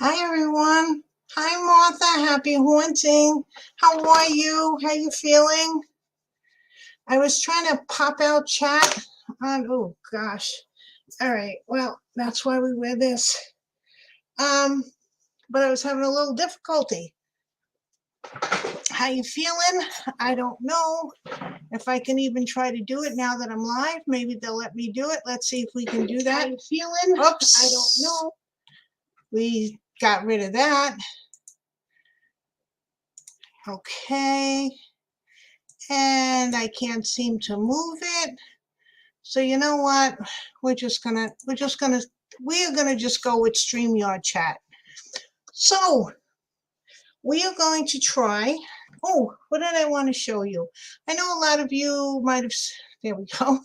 Hi everyone. Hi Martha. Happy haunting. How are you? How you feeling? I was trying to pop out chat on. Oh gosh. All right. Well, that's why we wear this. Um, but I was having a little difficulty. How you feeling? I don't know if I can even try to do it now that I'm live. Maybe they'll let me do it. Let's see if we can do that. How you feeling? Oops. I don't know. We got rid of that. Okay. And I can't seem to move it. So you know what? We're gonna just go with StreamYard chat. So we are going to try. Oh, what did I want to show you? I know a lot of you might have. There we go.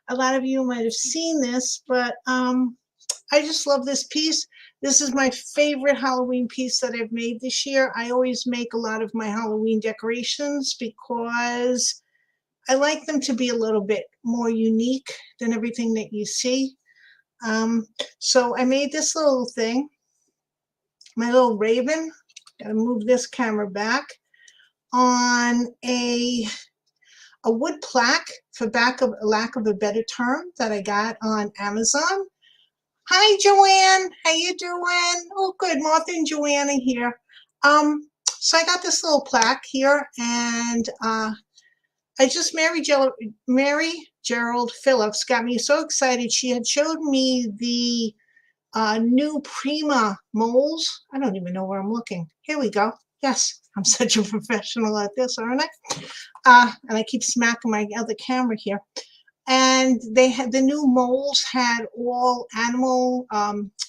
A lot of you might have seen this, but I just love this piece. This is my favorite Halloween piece that I've made this year. I always make a lot of my Halloween decorations because I like them to be a little bit more unique than everything that you see. So I made this little thing, my little raven. Gotta move this camera back on a wood plaque, for lack of a better term, that I got on Amazon. Hi, Joanne. How you doing? Oh, good. Martha and Joanne are here. So I got this little plaque here, and I just Mary Gerald Phillips got me so excited. She had showed me the new Prima molds. I don't even know where I'm looking. Here we go. Yes, I'm such a professional at this, aren't I? And I keep smacking my other camera here. And they had the new molds had all animal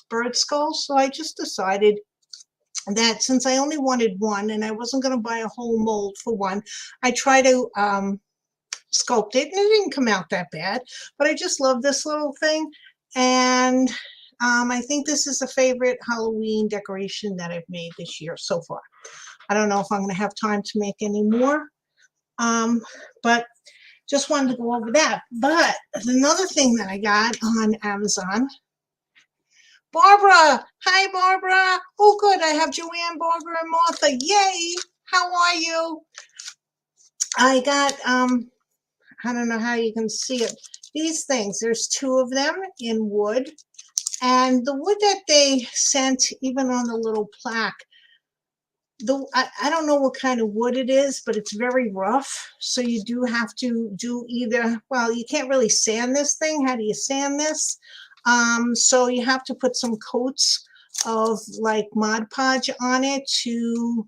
bird skulls. So I just decided that since I only wanted one and I wasn't going to buy a whole mold for one, I try to sculpt it, and it didn't come out that bad. But I just love this little thing, and I think this is a favorite Halloween decoration that I've made this year so far. I don't know if I'm going to have time to make any more, but just wanted to go over that. But another thing that I got on Amazon. Barbara, hi Barbara. Oh, good. I have Joanne, Barbara, and Martha. Yay! How are you? I got I don't know how you can see it. These things. There's two of them in wood, and the wood that they sent, even on the little plaque. I don't know what kind of wood it is, but it's very rough. So you do have to do either, well, you can't really sand this thing. How do you sand this? So you have to put some coats of like Mod Podge on it to,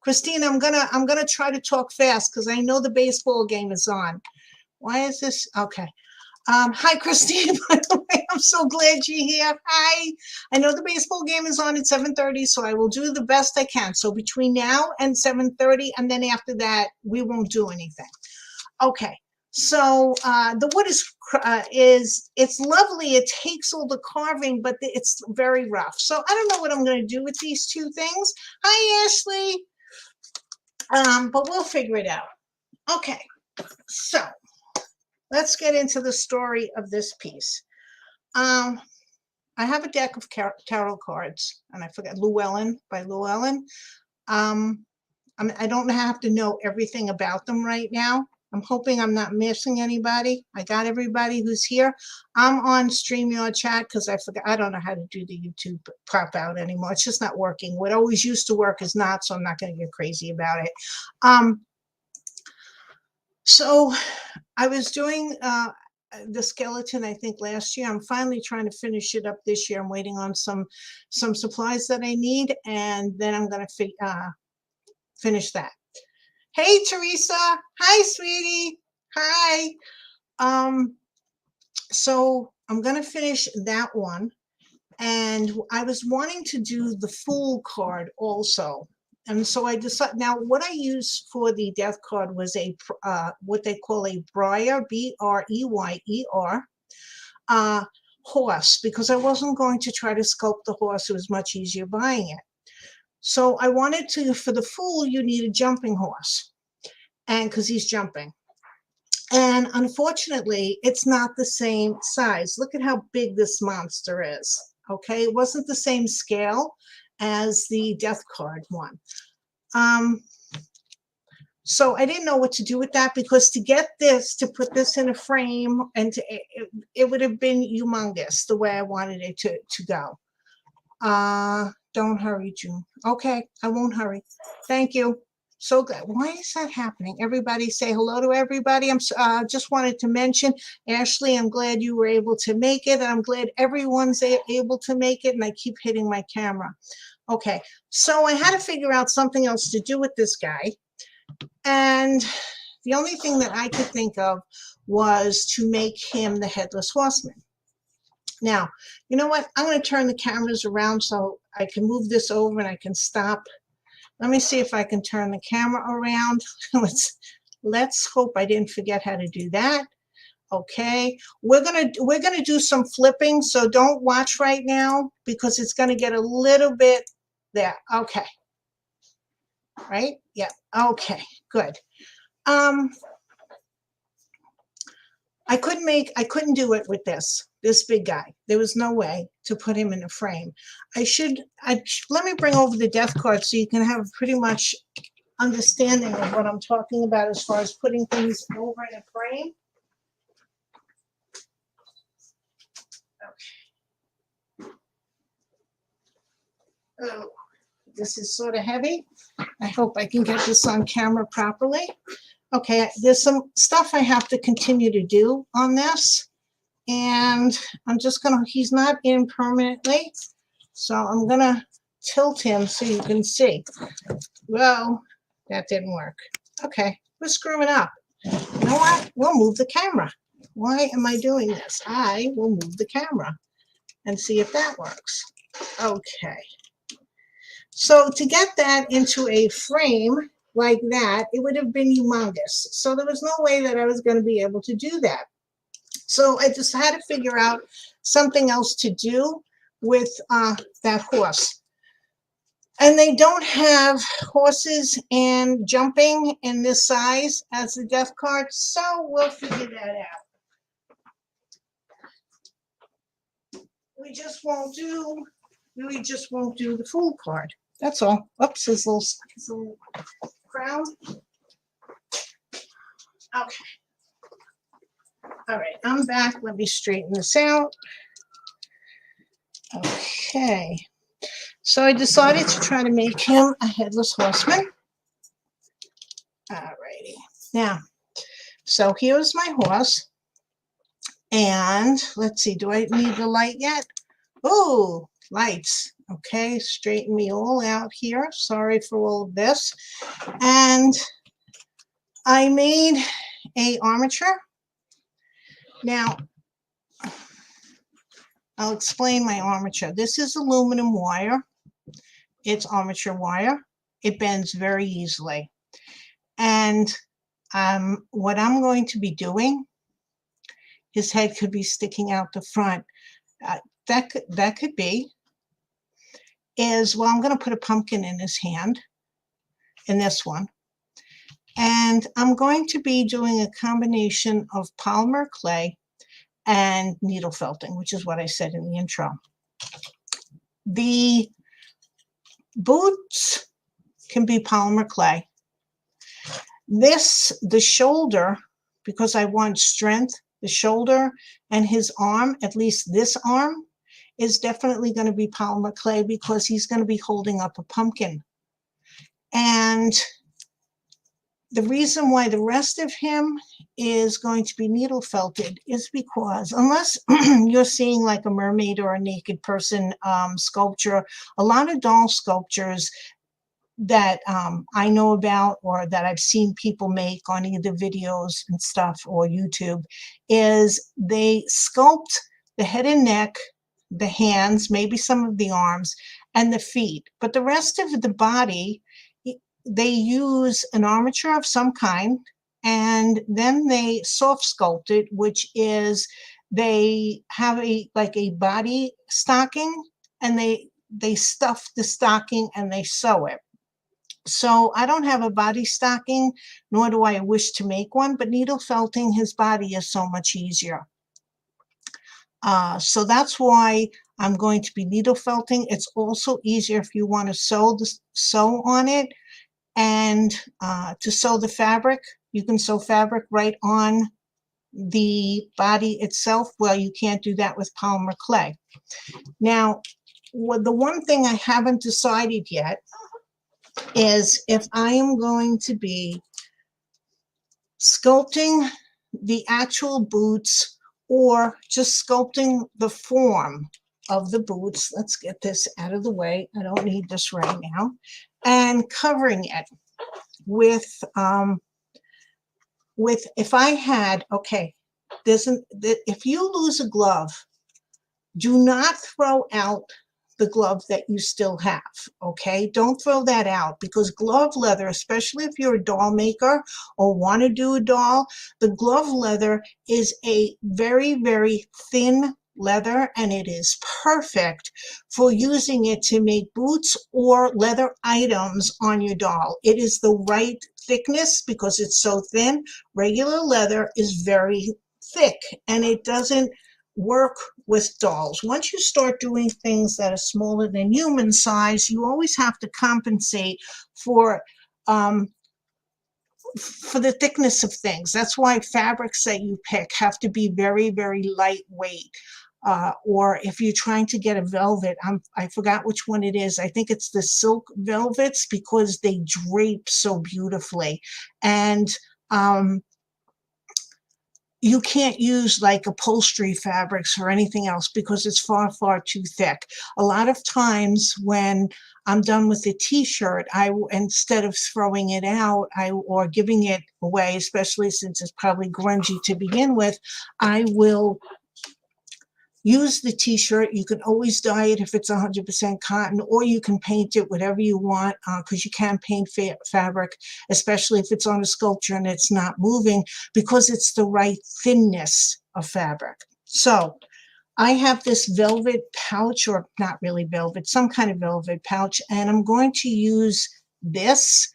Christine, I'm gonna try to talk fast because I know the baseball game is on. Why is this? Okay. Hi, Christine, by the way, I'm so glad you're here. Hi. I know the baseball game is on at 7:30, so I will do the best I can. So between now and 7:30, and then after that, we won't do anything. Okay. So the wood it's lovely. It takes all the carving, but it's very rough. So I don't know what I'm going to do with these two things. Hi, Ashley. But we'll figure it out. Okay. So let's get into the story of this piece. I have a deck of tarot cards, and I forgot Llewellyn by Llewellyn. I don't have to know everything about them right now. I'm hoping I'm not missing anybody. I got everybody who's here. I'm on StreamYard chat because I forgot. I don't know how to do the YouTube pop out anymore. It's just not working. What always used to work is not, so I'm not going to get crazy about it. So I was doing the skeleton, I think, last year. I'm finally trying to finish it up this year. I'm waiting on some supplies that I need, and then I'm going to finish that. Hey, Teresa. Hi, sweetie. Hi. So I'm going to finish that one, and I was wanting to do the Fool card also. And so I decided, now what I used for the death card was a what they call a Breyer, Breyer, horse, because I wasn't going to try to sculpt the horse. It was much easier buying it. So I wanted to, for the Fool, you need a jumping horse, and because he's jumping. And unfortunately, it's not the same size. Look at how big this monster is. Okay, it wasn't the same scale as the death card one. So I didn't know what to do with that, because to get this, to put this in a frame, and it would have been humongous the way I wanted it to go. Don't hurry, June. Okay, I won't hurry. Thank you. So good. Why is that happening? Everybody say hello to everybody. I'm just wanted to mention, Ashley, I'm glad you were able to make it. I'm glad everyone's able to make it, and I keep hitting my camera. Okay, so I had to figure out something else to do with this guy. And the only thing that I could think of was to make him the Headless Horseman. Now, you know what? I'm going to turn the cameras around so I can move this over and I can stop. Let me see if I can turn the camera around. Let's hope I didn't forget how to do that. Okay, we're gonna do some flipping, so don't watch right now because it's gonna get a little bit there. Okay. Right? Yeah. Okay, good. I couldn't do it with this big guy. There was no way to put him in a frame. Let me bring over the death card so you can have pretty much understanding of what I'm talking about as far as putting things over in a frame. Okay. Oh, this is sort of heavy. I hope I can get this on camera properly. Okay, there's some stuff I have to continue to do on this, and he's not in permanently, so I'm gonna tilt him so you can see. Well, that didn't work. Okay, we're screwing up. You know what? We'll move the camera. Why am I doing this? I will move the camera and see if that works. Okay. So to get that into a frame like that, it would have been humongous. So there was no way that I was going to be able to do that. So I just had to figure out something else to do with that horse. And they don't have horses and jumping in this size as the death card, so we'll figure that out. We just won't do the Fool card. That's all. Oops, his little crown. Okay. All right, I'm back. Let me straighten this out. Okay. So I decided to try to make him a Headless Horseman. All righty. Now, so here's my horse. And let's see, do I need the light yet? Oh, lights. Okay, straighten me all out here. Sorry for all of this. And I made a armature. Now, I'll explain my armature. This is aluminum wire. It's armature wire. It bends very easily. And what I'm going to be doing, his head could be sticking out the front. That could be, well, I'm going to put a pumpkin in his hand, in this one. And I'm going to be doing a combination of polymer clay and needle felting, which is what I said in the intro. The boots can be polymer clay. The shoulder, because I want strength, the shoulder and his arm, at least this arm, is definitely going to be polymer clay because he's going to be holding up a pumpkin. And the reason why the rest of him is going to be needle felted is because unless you're seeing like a mermaid or a naked person sculpture, a lot of doll sculptures that I know about or that I've seen people make on either videos and stuff or YouTube is they sculpt the head and neck, the hands, maybe some of the arms, and the feet. But the rest of the body, they use an armature of some kind, and then they soft sculpt it, which is they have like a body stocking, and they stuff the stocking and they sew it. So I don't have a body stocking, nor do I wish to make one, but needle felting his body is so much easier. So that's why I'm going to be needle felting. It's also easier if you want to sew on it, and to sew the fabric. You can sew fabric right on the body itself. Well, you can't do that with polymer clay. Now, the one thing I haven't decided yet is if I am going to be sculpting the actual boots or just sculpting the form of the boots. Let's get this out of the way. I don't need this right now. And covering it with if I had, okay, if you lose a glove, do not throw out the glove that you still have, okay? Don't throw that out, because glove leather, especially if you're a doll maker or want to do a doll, the glove leather is a very, very thin leather, and it is perfect for using it to make boots or leather items on your doll. It is the right thickness because it's so thin. Regular leather is very thick, and it doesn't work with dolls. Once you start doing things that are smaller than human size, you always have to compensate for the thickness of things. That's why fabrics that you pick have to be very, very lightweight. Or if you're trying to get a velvet, I forgot which one it is. I think it's the silk velvets, because they drape so beautifully. And you can't use like upholstery fabrics or anything else because it's far, far too thick. A lot of times when I'm done with the t-shirt, instead of throwing it out or giving it away, especially since it's probably grungy to begin with, I will use the t-shirt. You can always dye it if it's 100% cotton, or you can paint it whatever you want, because you can paint fabric, especially if it's on a sculpture and it's not moving, because it's the right thinness of fabric. So I have this velvet pouch, or not really velvet, some kind of velvet pouch, and I'm going to use this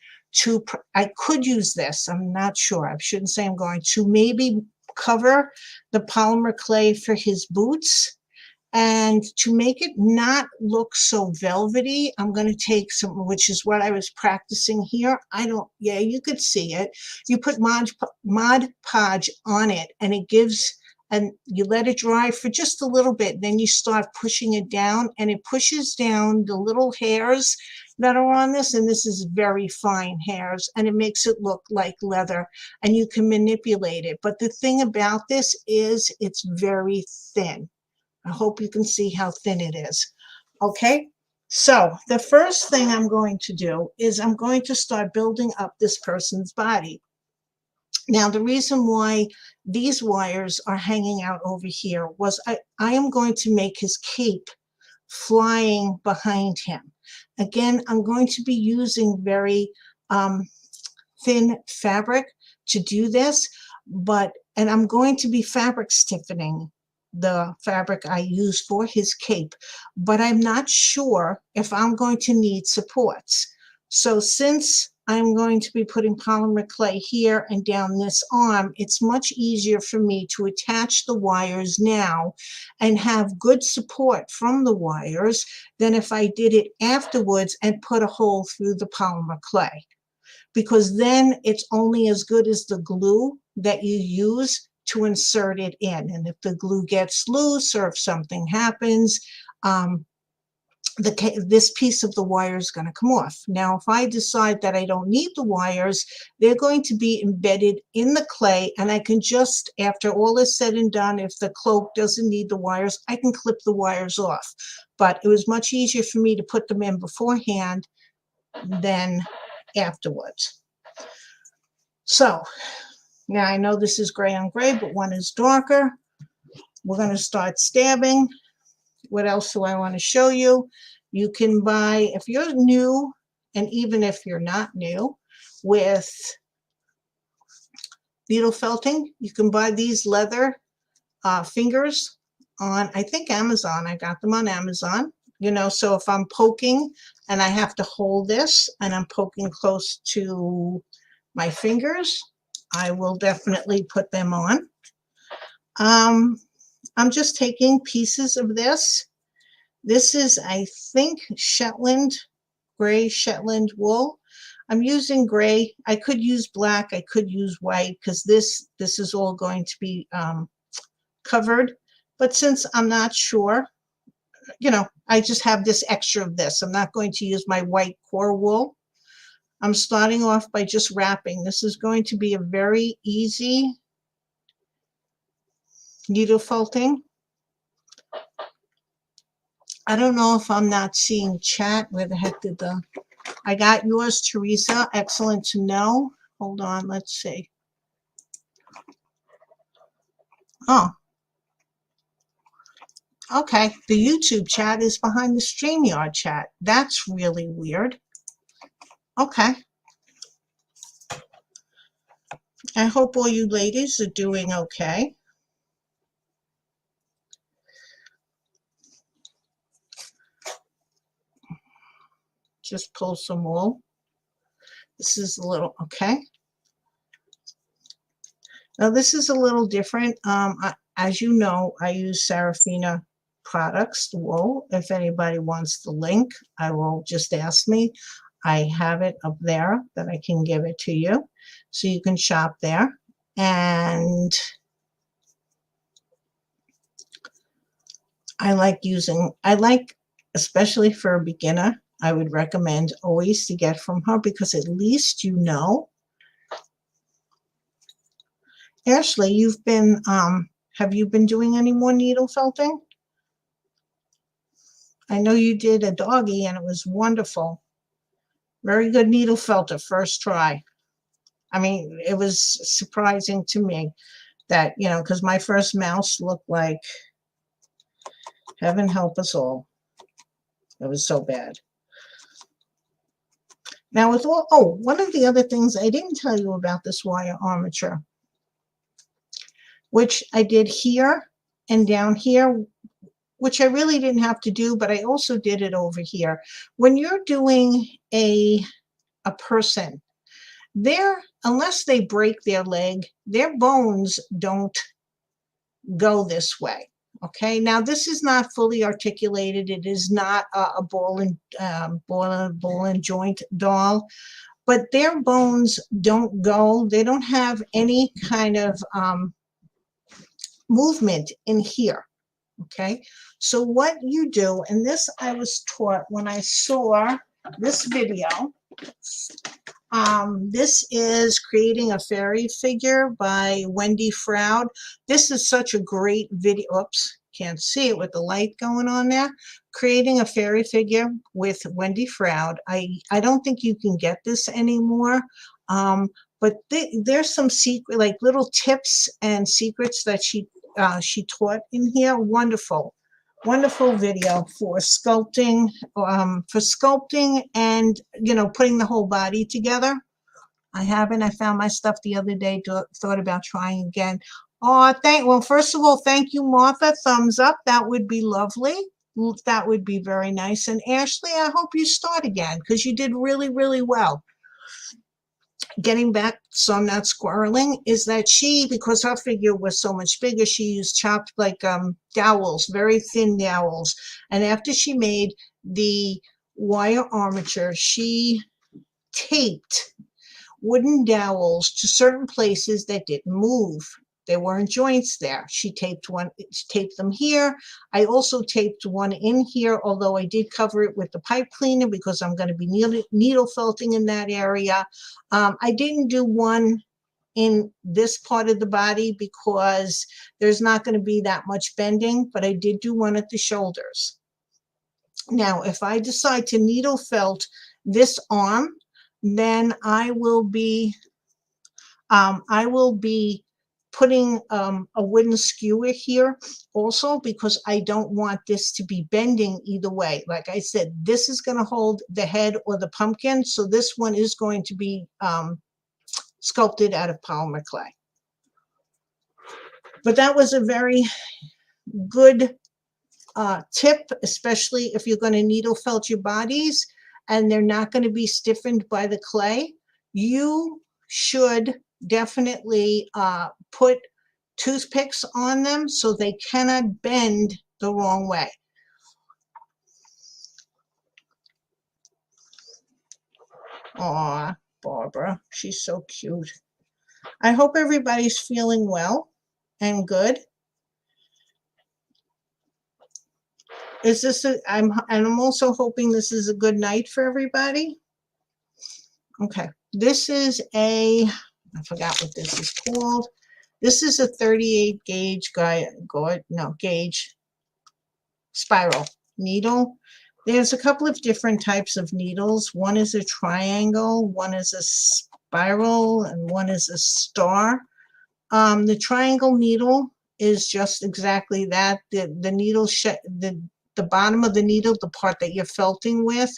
I could use this, I'm not sure, I shouldn't say I'm going to, maybe cover the polymer clay for his boots. And to make it not look so velvety, I'm going to take some, which is what I was practicing here. Yeah, you could see it. You put Mod Podge on it, and it gives, and you let it dry for just a little bit. Then you start pushing it down, and it pushes down the little hairs that are on this, and this is very fine hairs, and it makes it look like leather, and you can manipulate it. But the thing about this is it's very thin. I hope you can see how thin it is. Okay, so the first thing I'm going to do is I'm going to start building up this person's body. Now, the reason why these wires are hanging out over here was I am going to make his cape flying behind him. Again, I'm going to be using very thin fabric to do this, and I'm going to be fabric stiffening the fabric I use for his cape, but I'm not sure if I'm going to need supports. So since I'm going to be putting polymer clay here and down this arm, it's much easier for me to attach the wires now and have good support from the wires than if I did it afterwards and put a hole through the polymer clay, because then it's only as good as the glue that you use to insert it in. And if the glue gets loose or if something happens, this piece of the wire is going to come off. Now, if I decide that I don't need the wires, they're going to be embedded in the clay, and I can just, after all is said and done, if the cloak doesn't need the wires, I can clip the wires off. But it was much easier for me to put them in beforehand than afterwards. So now I know this is gray on gray, but one is darker. We're going to start stabbing. What else do I want to show you? You can buy, if you're new, and even if you're not new, with needle felting, you can buy these leather fingers on, I think, Amazon. I got them on Amazon. You know, so if I'm poking and I have to hold this and I'm poking close to my fingers, I will definitely put them on. I'm just taking pieces of this This is, I think, Shetland, gray Shetland wool. I'm using gray. I could use black. I could use white because this is all going to be covered. But since I'm not sure, you know, I just have this extra of this. I'm not going to use my white core wool. I'm starting off by just wrapping. This is going to be a very easy needle felting. I don't know if I'm not seeing chat. Where the heck did the... I got yours, Teresa. Excellent to know. Hold on, let's see. Oh, okay. The YouTube chat is behind the StreamYard chat. That's really weird. Okay. I hope all you ladies are doing okay. Just pull some wool. This is a little, okay. Now this is a little different. As you know, I use Sarafina products, the wool. If anybody wants the link, I will just ask me. I have it up there that I can give it to you. So you can shop there. And I like, especially for a beginner, I would recommend always to get from her because at least you know. Ashley, you've been, have you been doing any more needle felting? I know you did a doggy and it was wonderful. Very good needle felter, first try. I mean, it was surprising to me that, you know, because my first mouse looked like, heaven help us all. It was so bad. Now with all, oh, one of the other things I didn't tell you about this wire armature, which I did here and down here, which I really didn't have to do, but I also did it over here. When you're doing a person, unless they break their leg, their bones don't go this way. Okay, now this is not fully articulated. It is not a ball and joint doll, but their bones don't go. They don't have any kind of movement in here. Okay, so what you do, and this I was taught when I saw this video. This is Creating a Fairy Figure by Wendy Froud. This is such a great video. Oops, can't see it with the light going on there. Creating a Fairy Figure with Wendy Froud. I don't think you can get this anymore. But there's some secret, like little tips and secrets that she taught in here. Wonderful. Wonderful video for sculpting and, you know, putting the whole body together. I found my stuff the other day, thought about trying again. Oh, well, first of all, thank you, Martha. Thumbs up. That would be lovely. That would be very nice. And Ashley, I hope you start again because you did really, really well. Getting back, so I'm not squirreling, is that because her figure was so much bigger, she used chopped like dowels, very thin dowels. And after she made the wire armature, she taped wooden dowels to certain places that didn't move. There weren't joints there. She taped them here. I also taped one in here, although I did cover it with the pipe cleaner because I'm going to be needle felting in that area. I didn't do one in this part of the body because there's not going to be that much bending, but I did do one at the shoulders. Now, if I decide to needle felt this arm, then I will be putting a wooden skewer here also because I don't want this to be bending either way. Like I said, this is going to hold the head or the pumpkin, so this one is going to be sculpted out of polymer clay. But that was a very good tip, especially if you're going to needle felt your bodies and they're not going to be stiffened by the clay. You should definitely put toothpicks on them so they cannot bend the wrong way. Aw, Barbara, she's so cute. I hope everybody's feeling well and good. Is this I'm also hoping this is a good night for everybody. Okay, this is I forgot what this is called. This is a 38 gauge gauge spiral needle. There's a couple of different types of needles. One is a triangle, one is a spiral, and one is a star. The triangle needle is just exactly that. The needle, the bottom of the needle, the part that you're felting with,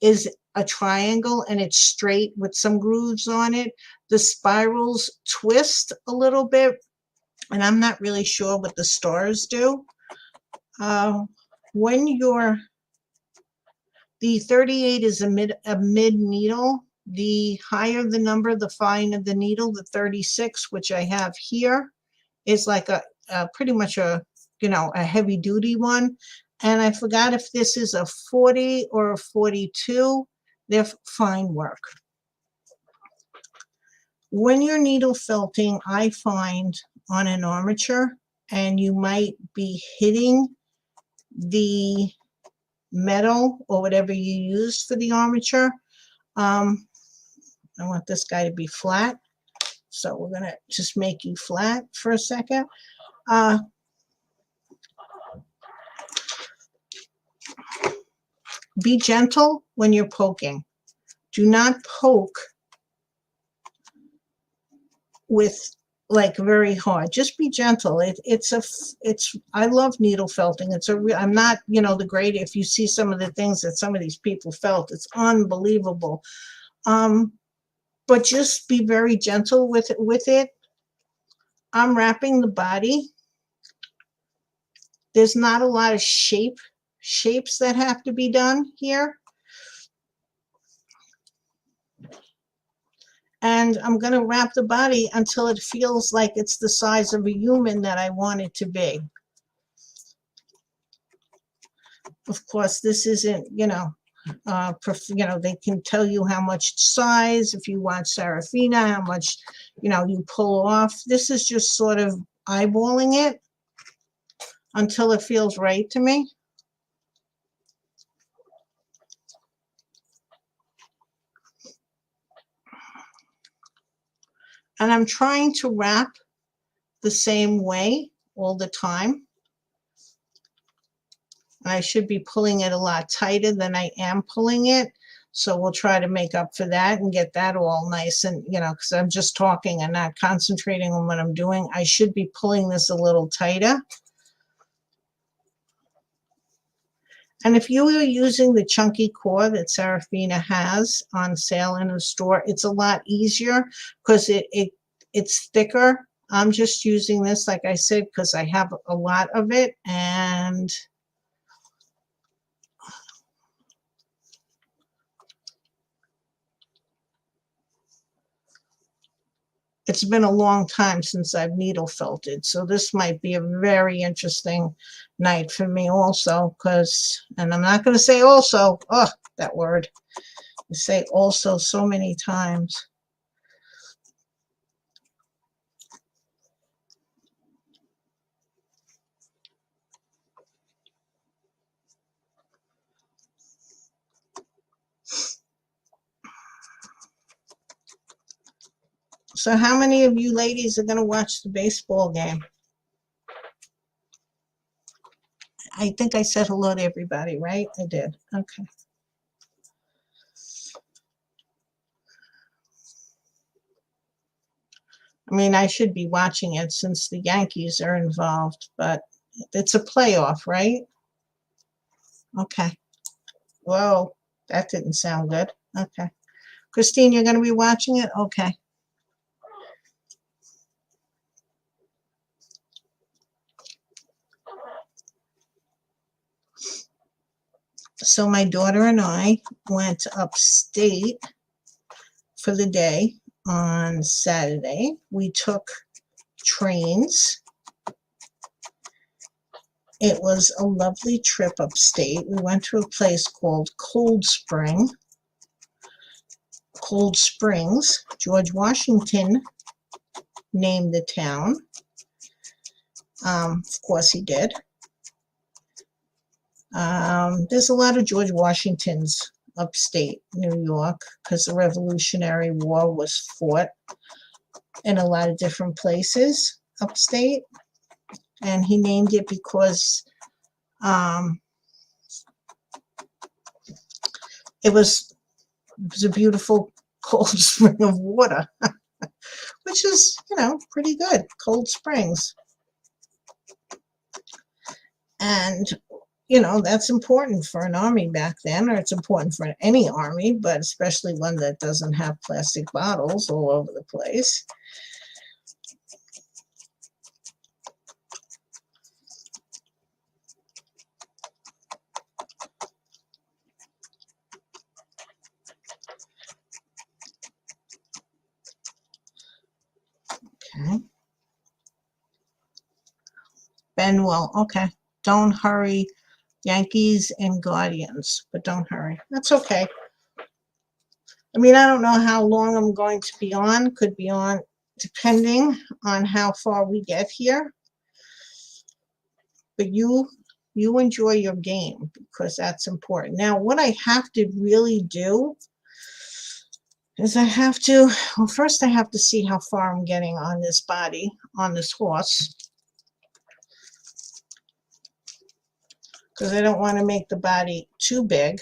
is a triangle and it's straight with some grooves on it. The spirals twist a little bit, and I'm not really sure what the stars do. When the 38 is a mid needle. The higher the number, the finer the needle. The 36, which I have here, is like a pretty much a heavy duty one. And I forgot if this is a 40 or a 42. They're fine work. When you're needle felting, I find on an armature, and you might be hitting the metal or whatever you use for the armature. I want this guy to be flat, so we're gonna just make you flat for a second. Be gentle when you're poking. Do not poke with like very hard. Just be gentle. I love needle felting. I'm not, the great, if you see some of the things that some of these people felt, it's unbelievable. But just be very gentle with it. I'm wrapping the body. There's not a lot of shapes that have to be done here. And I'm going to wrap the body until it feels like it's the size of a human that I want it to be. Of course, this isn't, they can tell you how much size, if you want Serafina, how much, you pull off. This is just sort of eyeballing it until it feels right to me. And I'm trying to wrap the same way all the time. And I should be pulling it a lot tighter than I am pulling it. So we'll try to make up for that and get that all nice. And, because I'm just talking and not concentrating on what I'm doing, I should be pulling this a little tighter. And if you are using the chunky core that Serafina has on sale in the store, it's a lot easier because it's thicker. I'm just using this, like I said, because I have a lot of it, and it's been a long time since I've needle felted, so this might be a very interesting night for me also, and I'm not going to say also, oh, that word. I say also so many times. So how many of you ladies are going to watch the baseball game? I think I said hello to everybody, right? I did. Okay. I mean, I should be watching it since the Yankees are involved, but it's a playoff, right? Okay. Whoa, that didn't sound good. Okay. Christine, you're going to be watching it? Okay. So my daughter and I went upstate for the day on Saturday. We took trains. It was a lovely trip upstate. We went to a place called Cold Spring. Cold Springs. George Washington named the town. Of course he did. There's a lot of George Washingtons upstate New York because the Revolutionary War was fought in a lot of different places upstate. And he named it because it was a beautiful cold spring of water, which is, you know, pretty good. Cold springs. And, you know, that's important for an army back then, or it's important for any army, but especially one that doesn't have plastic bottles all over the place. Okay. Benwell, okay. Don't hurry. Yankees and Guardians, but don't hurry. That's okay. I mean, I don't know how long I'm going to be on. Could be on depending on how far we get here. But you enjoy your game because that's important. Now, what I have to really do is well, first I have to see how far I'm getting on this body, on this horse. Because I don't want to make the body too big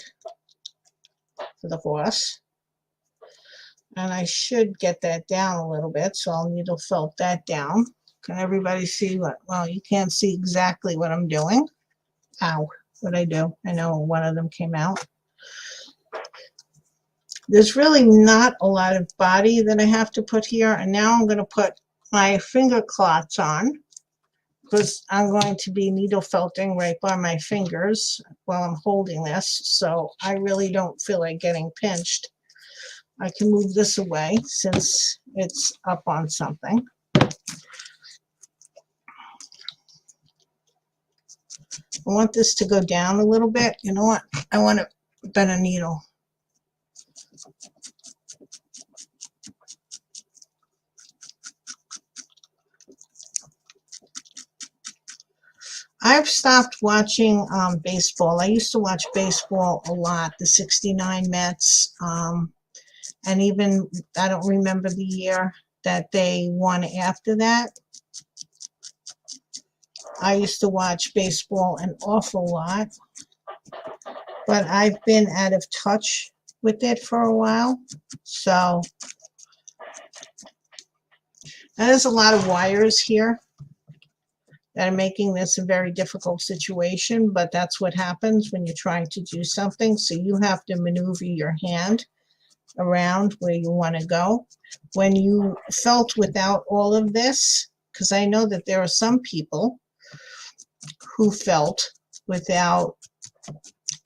for the horse. And I should get that down a little bit, so I'll needle felt that down. Can everybody see what? Well, you can't see exactly what I'm doing. Ow, what'd I do? I know one of them came out. There's really not a lot of body that I have to put here, and now I'm going to put my finger clots on because I'm going to be needle felting right by my fingers while I'm holding this, so I really don't feel like getting pinched. I can move this away since it's up on something. I want this to go down a little bit. You know what? I want a better needle. I've stopped watching baseball. I used to watch baseball a lot, the '69 Mets, and even, I don't remember the year that they won after that. I used to watch baseball an awful lot, but I've been out of touch with it for a while. So there's a lot of wires here that are making this a very difficult situation, but that's what happens when you're trying to do something. So you have to maneuver your hand around where you want to go. When you felt without all of this, because I know that there are some people who felt without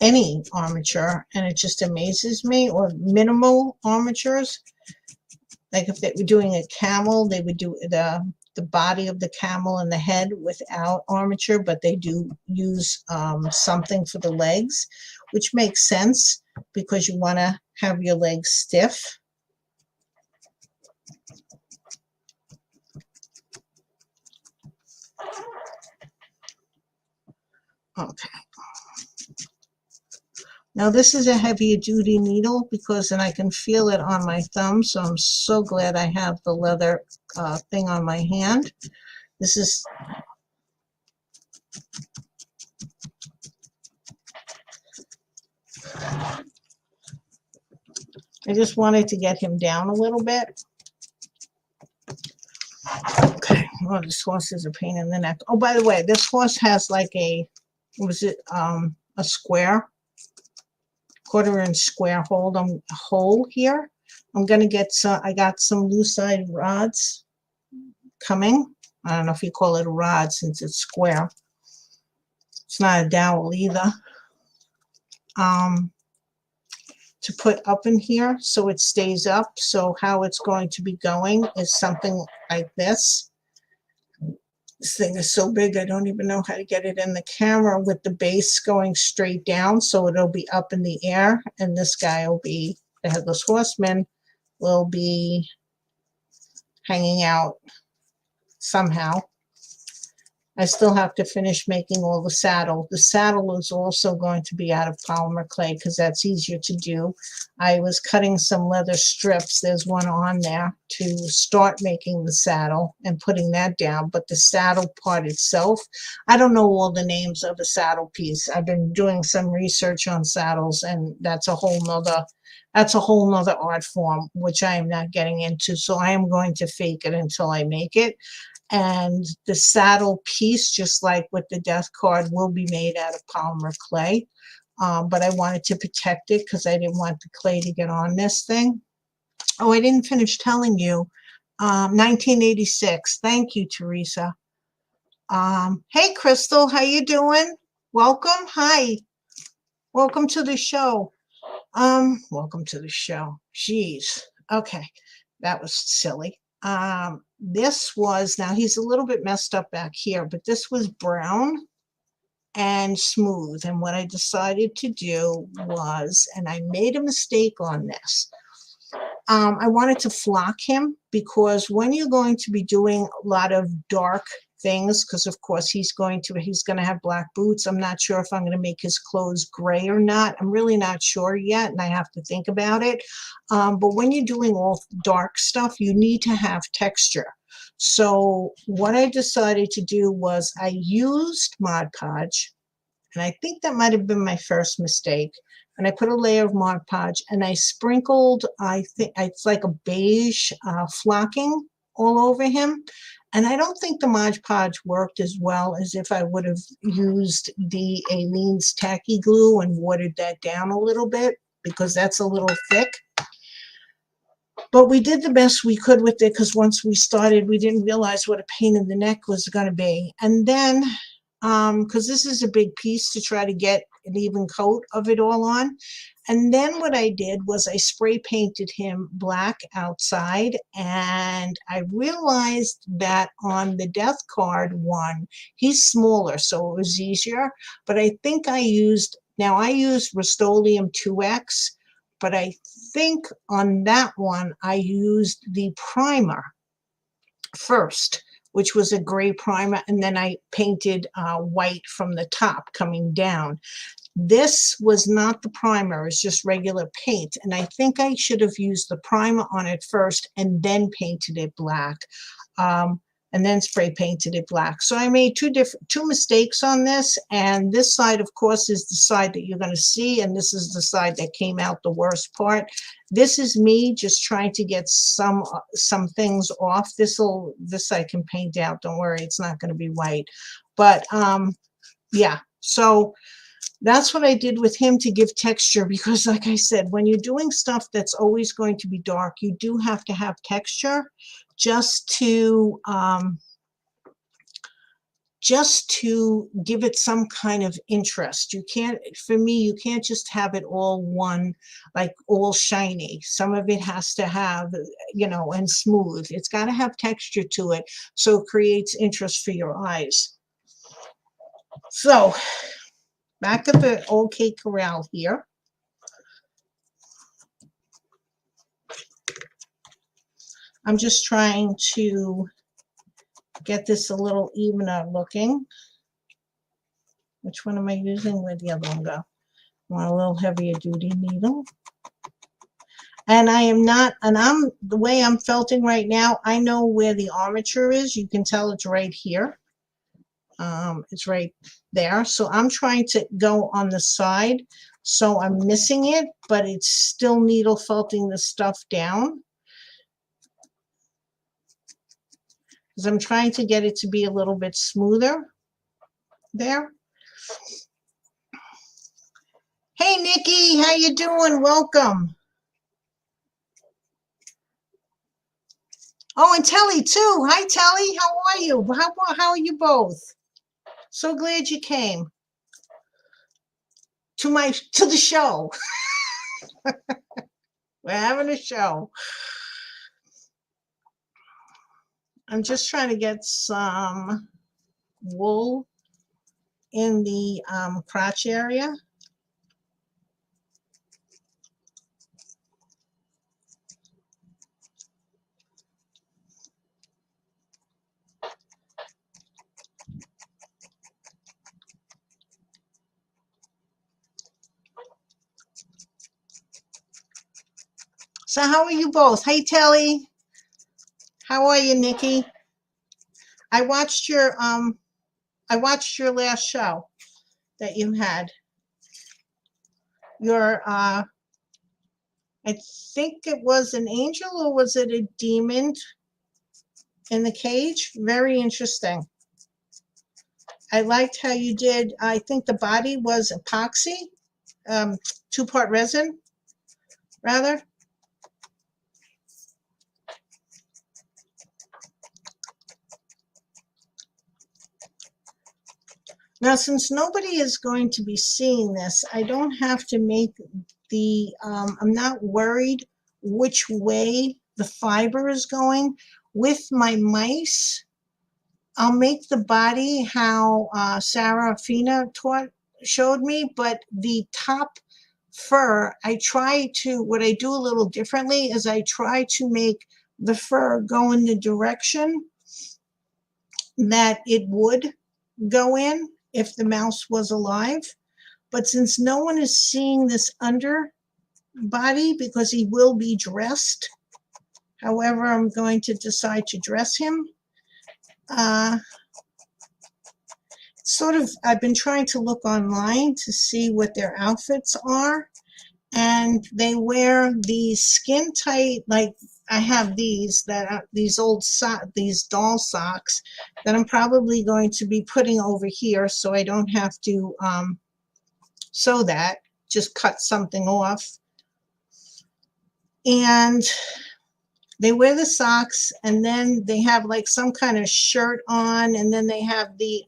any armature, and it just amazes me, or minimal armatures. Like if they were doing a camel, they would do the body of the camel and the head without armature, but they do use something for the legs, which makes sense because you want to have your legs stiff. Okay. Now this is a heavier duty needle because then I can feel it on my thumb, so I'm so glad I have the leather thing on my hand. This is I just wanted to get him down a little bit. Okay, well, this horse is a pain in the neck. Oh, by the way, this horse has like a, was it a square, quarter-inch square hole here. I'm gonna get some. I got some lucite rods coming. I don't know if you call it a rod since it's square. It's not a dowel either. To put up in here so it stays up. So how it's going to be going is something like this. This thing is so big I don't even know how to get it in the camera, with the base going straight down, so it'll be up in the air, and this guy will be the Headless Horseman will be hanging out somehow. I still have to finish making all the saddle. The saddle is also going to be out of polymer clay because that's easier to do. I was cutting some leather strips. There's one on there to start making the saddle and putting that down. But the saddle part itself, I don't know all the names of a saddle piece. I've been doing some research on saddles, and that's a whole nother art form, which I am not getting into. So I am going to fake it until I make it. And the saddle piece, just like with the death card, will be made out of polymer clay. But I wanted to protect it because I didn't want the clay to get on this thing. Oh, I didn't finish telling you. 1986. Thank you, Teresa. Hey, Crystal, how you doing? Welcome. Hi. Welcome to the show. Welcome to the show. Jeez. Okay, that was silly. This was, now he's a little bit messed up back here, but this was brown and smooth. And what I decided to do was, and I made a mistake on this. I wanted to flock him because when you're going to be doing a lot of dark things, because of course he's going to have black boots. I'm not sure if I'm going to make his clothes gray or not. I'm really not sure yet, and I have to think about it. But when you're doing all dark stuff, you need to have texture. So what I decided to do was I used Mod Podge, and I think that might have been my first mistake. And I put a layer of Mod Podge, and I sprinkled, I think it's like a beige flocking all over him. And I don't think the Mod Podge worked as well as if I would have used the Aleene's tacky glue and watered that down a little bit, because that's a little thick. But we did the best we could with it, because once we started, we didn't realize what a pain in the neck was going to be. And then, because this is a big piece to try to get an even coat of it all on. And then what I did was I spray painted him black outside, and I realized that on the death card one, he's smaller, so it was easier. But I think I used Rust-Oleum 2X, but I think on that one, I used the primer first, which was a gray primer, and then I painted white from the top coming down. This was not the primer, it's just regular paint. And I think I should have used the primer on it first and then painted it black. And then spray painted it black. So I made two mistakes on this. And this side, of course, is the side that you're going to see. And this is the side that came out the worst part. This is me just trying to get some things off. This I can paint out. Don't worry, it's not going to be white. But yeah, so that's what I did with him to give texture, because like I said, when you're doing stuff that's always going to be dark, you do have to have texture just to give it some kind of interest. You can't, for me, you can't just have it all one, like all shiny. Some of it has to have, and smooth. It's got to have texture to it, so it creates interest for your eyes. So back at the old Cape Corral here. I'm just trying to get this a little evener looking. Which one am I using? Where'd the other one go? I want a little heavier duty needle. And the way I'm felting right now, I know where the armature is. You can tell it's right here. It's right there. So I'm trying to go on the side. So I'm missing it, but it's still needle felting the stuff down. Because I'm trying to get it to be a little bit smoother there. Hey, Nikki, how you doing? Welcome. Oh, and Telly too. Hi, Telly. How are you? How are you both? So glad you came to the show. We're having a show. I'm just trying to get some wool in the crotch area. So how are you both? Hey, Telly. How are you, Nikki? I watched your last show that you had. Your I think it was an angel, or was it a demon in the cage? Very interesting. I liked how you did, I think the body was epoxy, 2-part resin, rather. Now, since nobody is going to be seeing this, I don't have to make the, I'm not worried which way the fiber is going. With my mice, I'll make the body how Sarah Fina showed me, but the top fur, what I do a little differently is I try to make the fur go in the direction that it would go in if the mouse was alive. But since no one is seeing this under body because he will be dressed, however I'm going to decide to dress him, I've been trying to look online to see what their outfits are, and they wear these skin tight, like I have these these doll socks that I'm probably going to be putting over here so I don't have to sew that, just cut something off. And they wear the socks, and then they have like some kind of shirt on, and then they have the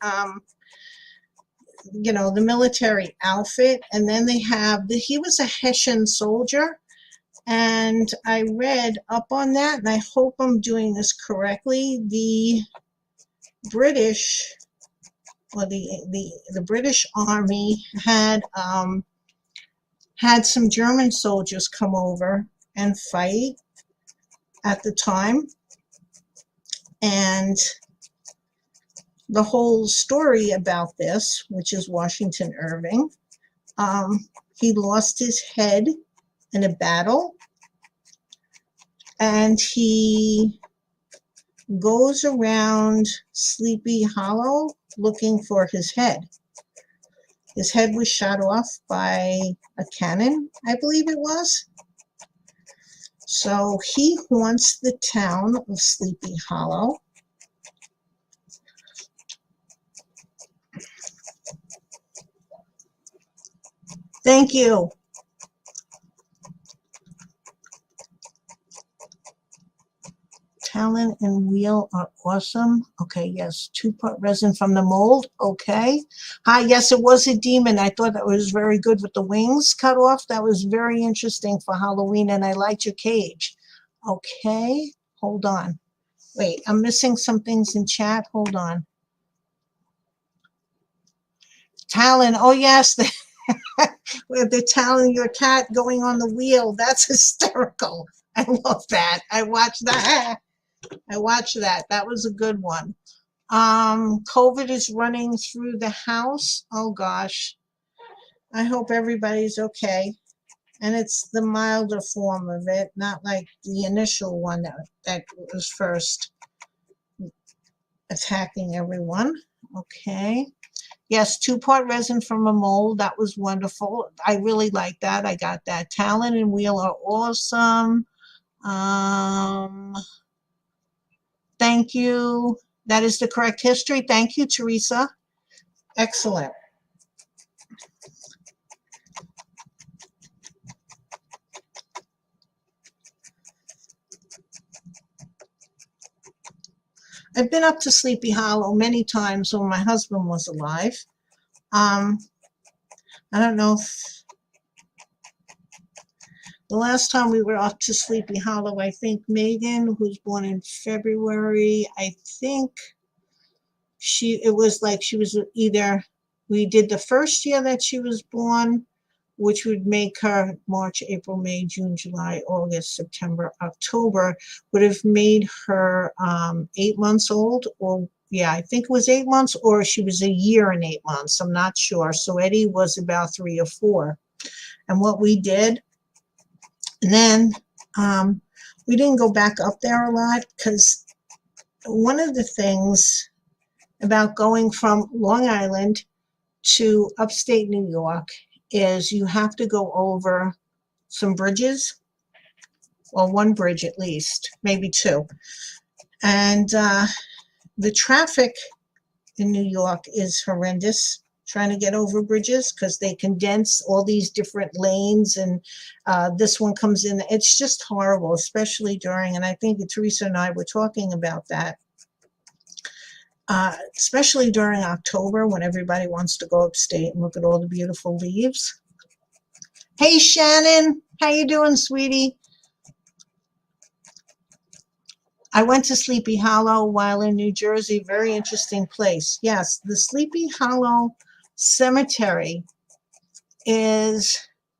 the military outfit, and then they have he was a Hessian soldier, and I read up on that, and I hope I'm doing this correctly. The British, or the British Army had some German soldiers come over and fight at the time, and the whole story about this, which is Washington Irving, he lost his head in a battle, and he goes around Sleepy Hollow looking for his head. His head was shot off by a cannon, I believe it was. So he haunts the town of Sleepy Hollow. Thank you. Talon and wheel are awesome. Okay, yes, 2-part resin from the mold. Okay. Hi, yes, it was a demon. I thought that was very good with the wings cut off. That was very interesting for Halloween, and I liked your cage. Okay, hold on. Wait, I'm missing some things in chat. Hold on. Talon, oh yes, with the Talon, your cat going on the wheel. That's hysterical. I love that. I watched that. That was a good one. COVID is running through the house. Oh gosh. I hope everybody's okay. And it's the milder form of it, not like the initial one that was first attacking everyone. Okay. Yes, 2-part resin from a mold. That was wonderful. I really like that. I got that. Talon and wheel are awesome. Thank you. That is the correct history. Thank you, Teresa. Excellent. I've been up to Sleepy Hollow many times when my husband was alive. I don't know if the last time we were up to Sleepy Hollow, I think Megan, who's born in February, I think it was like she was either, we did the first year that she was born, which would make her March, April, May, June, July, August, September, October, would have made her 8 months old, or yeah, I think it was 8 months, or she was a year and 8 months. I'm not sure. So Eddie was about 3 or 4. And what we did, and then We didn't go back up there a lot because one of the things about going from Long Island to upstate New York is you have to go over some bridges, or one bridge at least, maybe two. And the traffic in New York is horrendous trying to get over bridges because they condense all these different lanes, and this one comes in. It's just horrible, especially during, and I think Teresa and I were talking about that, especially during October when everybody wants to go upstate and look at all the beautiful leaves. Hey, Shannon, how you doing, sweetie? I went to Sleepy Hollow while in New Jersey. Very interesting place. Yes, the Sleepy Hollow Cemetery is,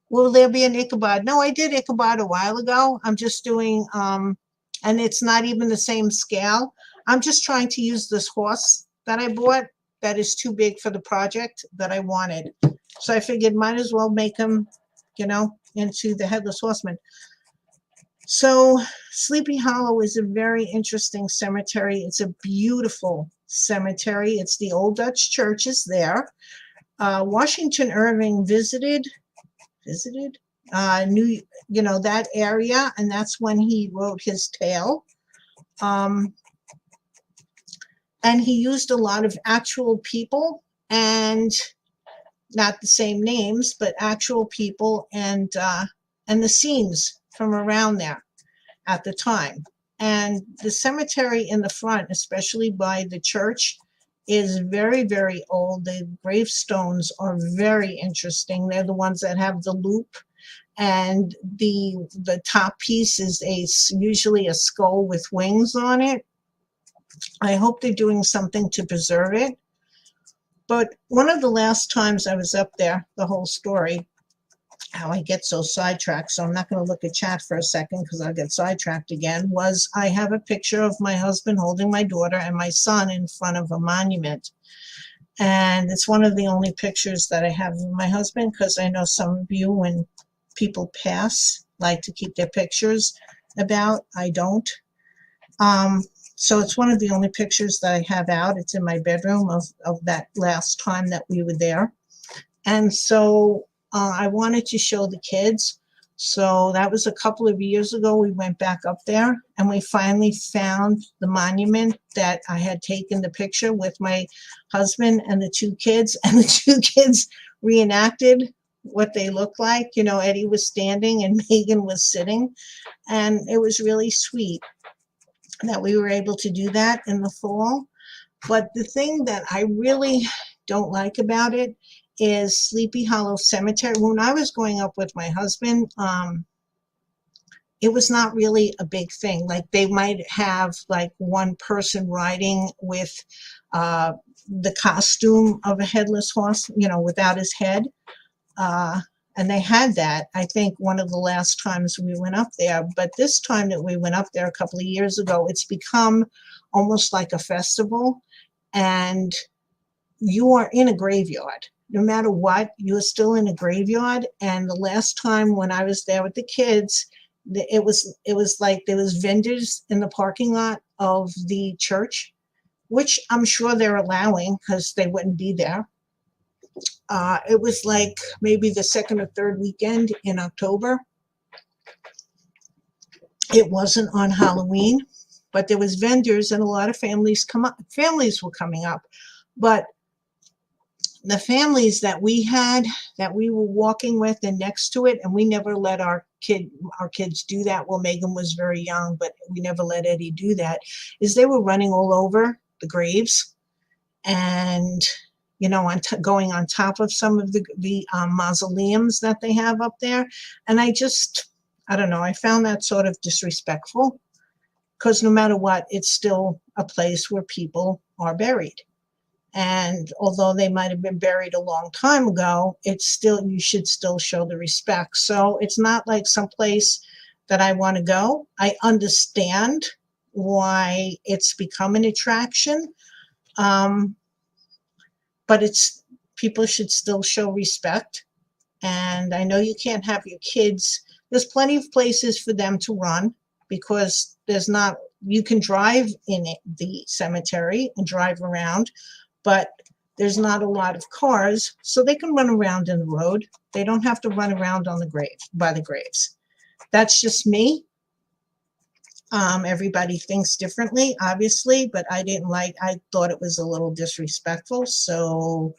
will there be an Ichabod? No, I did Ichabod a while ago. I'm just doing, and it's not even the same scale. I'm just trying to use this horse that I bought that is too big for the project that I wanted. So I figured might as well make him, you know, into the Headless Horseman. So Sleepy Hollow is a very interesting cemetery. It's a beautiful cemetery. It's the old Dutch church is there. Washington Irving visited New, you know, that area, and that's when he wrote his tale. And he used a lot of actual people, and not the same names, but actual people, and the scenes from around there at the time. And the cemetery in the front, especially by the church, is very, very old. The gravestones are very interesting. They're the ones that have the loop, and the top piece is usually a skull with wings on it. I hope they're doing something to preserve it. But one of the last times I was up there, the whole story, how I get so sidetracked, so I'm not going to look at chat for a second because I'll get sidetracked again, was I have a picture of my husband holding my daughter and my son in front of a monument. And it's one of the only pictures that I have of my husband, because I know some of you, when people pass, like to keep their pictures about. I don't. So it's one of the only pictures that I have out. It's in my bedroom of that last time that we were there. And so I wanted to show the kids. So that was a couple of years ago. We went back up there and we finally found the monument that I had taken the picture with my husband and the two kids. And the two kids reenacted what they looked like. You know, Eddie was standing and Megan was sitting. And it was really sweet that we were able to do that in the fall. But the thing that I really don't like about it is Sleepy Hollow Cemetery. When I was growing up with my husband, it was not really a big thing. Like they might have like one person riding with the costume of a headless horse, you know, without his head. And they had that, I think, one of the last times we went up there. But this time that we went up there a couple of years ago, it's become almost like a festival. And you are in a graveyard. No matter what, you're still in a graveyard. And the last time when I was there with the kids, it was like there was vendors in the parking lot of the church, which I'm sure they're allowing because they wouldn't be there. It was like maybe the second or third weekend in October. It wasn't on Halloween, but there was vendors and a lot of families were coming up. But the families that we had, that we were walking with and next to it, and we never let our kids do that. Well, Megan was very young, but we never let Eddie do that, is they were running all over the graves and, you know, going on top of some of the mausoleums that they have up there. And I don't know, I found that sort of disrespectful, because no matter what, it's still a place where people are buried. And although they might have been buried a long time ago, it's still, you should still show the respect. So it's not like someplace that I want to go. I understand why it's become an attraction, but people should still show respect. And I know you can't have your kids there's plenty of places for them to run because there's not, you can drive in the cemetery and drive around, but there's not a lot of cars, so they can run around in the road. They don't have to run around on the grave, by the graves. That's just me. Everybody thinks differently, obviously, but I thought it was a little disrespectful, so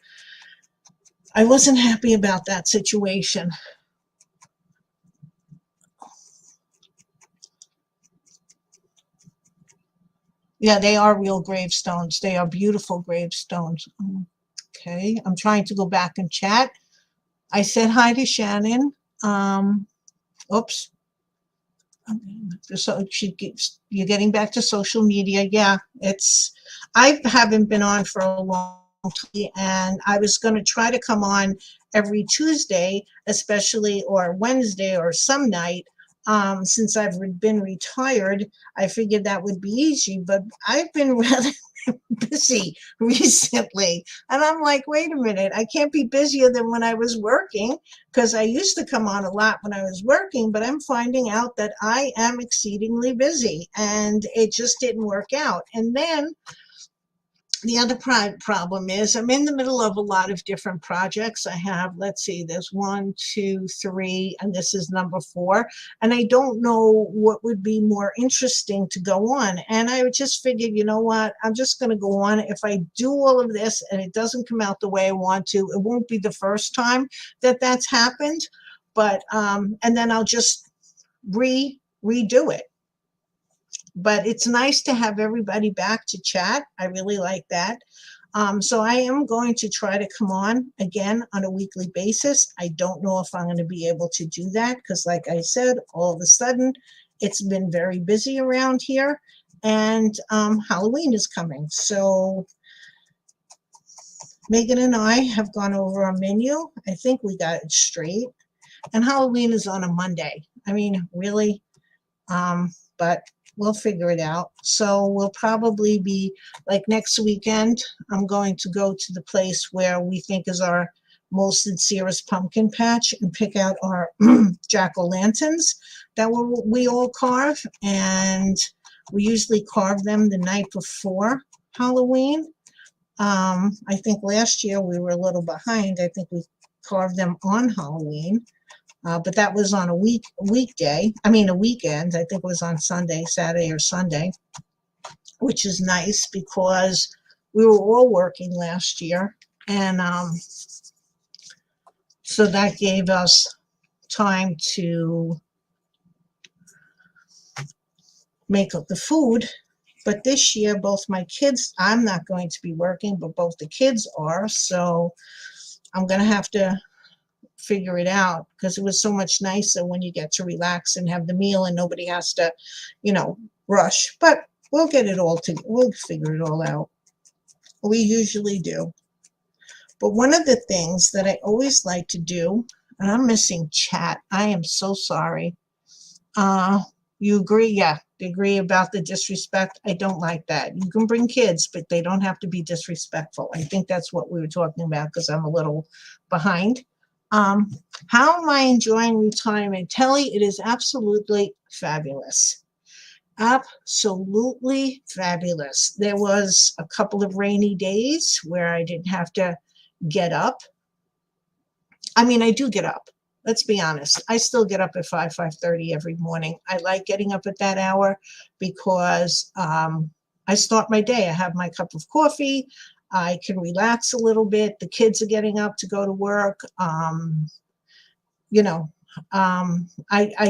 I wasn't happy about that situation. Yeah, they are real gravestones. They are beautiful gravestones. Okay, I'm trying to go back and chat. I said hi to Shannon. Oops. So you're getting back to social media. Yeah, I haven't been on for a long time, and I was going to try to come on every Tuesday, especially, or Wednesday or some night. Since I've been retired, I figured that would be easy, but I've been rather busy recently. And I'm like, wait a minute, I can't be busier than when I was working, because I used to come on a lot when I was working, but I'm finding out that I am exceedingly busy and it just didn't work out. And then the other problem is I'm in the middle of a lot of different projects. I have, let's see, there's 1, 2, 3, and this is number 4. And I don't know what would be more interesting to go on. And I just figured, you know what, I'm just going to go on. If I do all of this and it doesn't come out the way I want to, it won't be the first time that that's happened. But, and then I'll just redo it. But it's nice to have everybody back to chat. I really like that. So I am going to try to come on again on a weekly basis. I don't know if I'm going to be able to do that because, like I said, all of a sudden it's been very busy around here, and Halloween is coming. So Megan and I have gone over our menu. I think we got it straight. And Halloween is on a Monday. I mean, really? But we'll figure it out. So we'll probably be, like, next weekend, I'm going to go to the place where we think is our most sincerest pumpkin patch and pick out our jack-o'-lanterns that we all carve. And we usually carve them the night before Halloween. I think last year we were a little behind. I think we carved them on Halloween. But that was on a weekday. I mean, a weekend. I think it was on Sunday, Saturday or Sunday, which is nice because we were all working last year. And so that gave us time to make up the food. But this year, both my kids, I'm not going to be working, but both the kids are. So I'm going to have to figure it out, because it was so much nicer when you get to relax and have the meal and nobody has to, rush. But we'll we'll figure it all out. We usually do. But one of the things that I always like to do, and I'm missing chat. I am so sorry. You agree? Yeah, they agree about the disrespect. I don't like that. You can bring kids, but they don't have to be disrespectful. I think that's what we were talking about, because I'm a little behind. How am I enjoying retirement? Telly, it is absolutely fabulous. Absolutely fabulous. There was a couple of rainy days where I didn't have to get up. I mean, I do get up. Let's be honest. I still get up at 5:30 every morning. I like getting up at that hour because I start my day. I have my cup of coffee. I can relax a little bit. The kids are getting up to go to work. I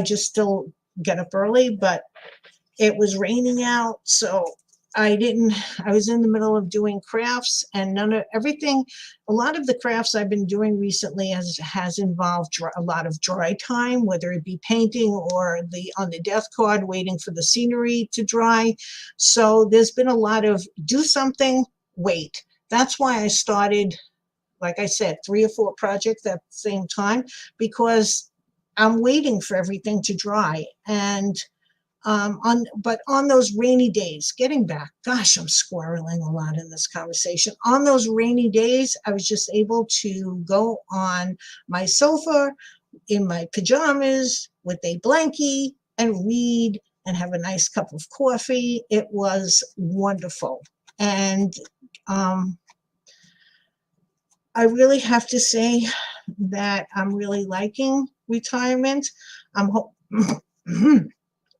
just still get up early, but it was raining out, so I was in the middle of doing crafts, and a lot of the crafts I've been doing recently has involved a lot of dry time, whether it be painting or on the death card, waiting for the scenery to dry. So there's been a lot of do something, wait. That's why I started, like I said, 3 or 4 projects at the same time, because I'm waiting for everything to dry. And but on those rainy days, getting back, gosh, I'm squirreling a lot in this conversation. On those rainy days, I was just able to go on my sofa in my pajamas with a blankie and read and have a nice cup of coffee. It was wonderful. And I really have to say that I'm really liking retirement. I'm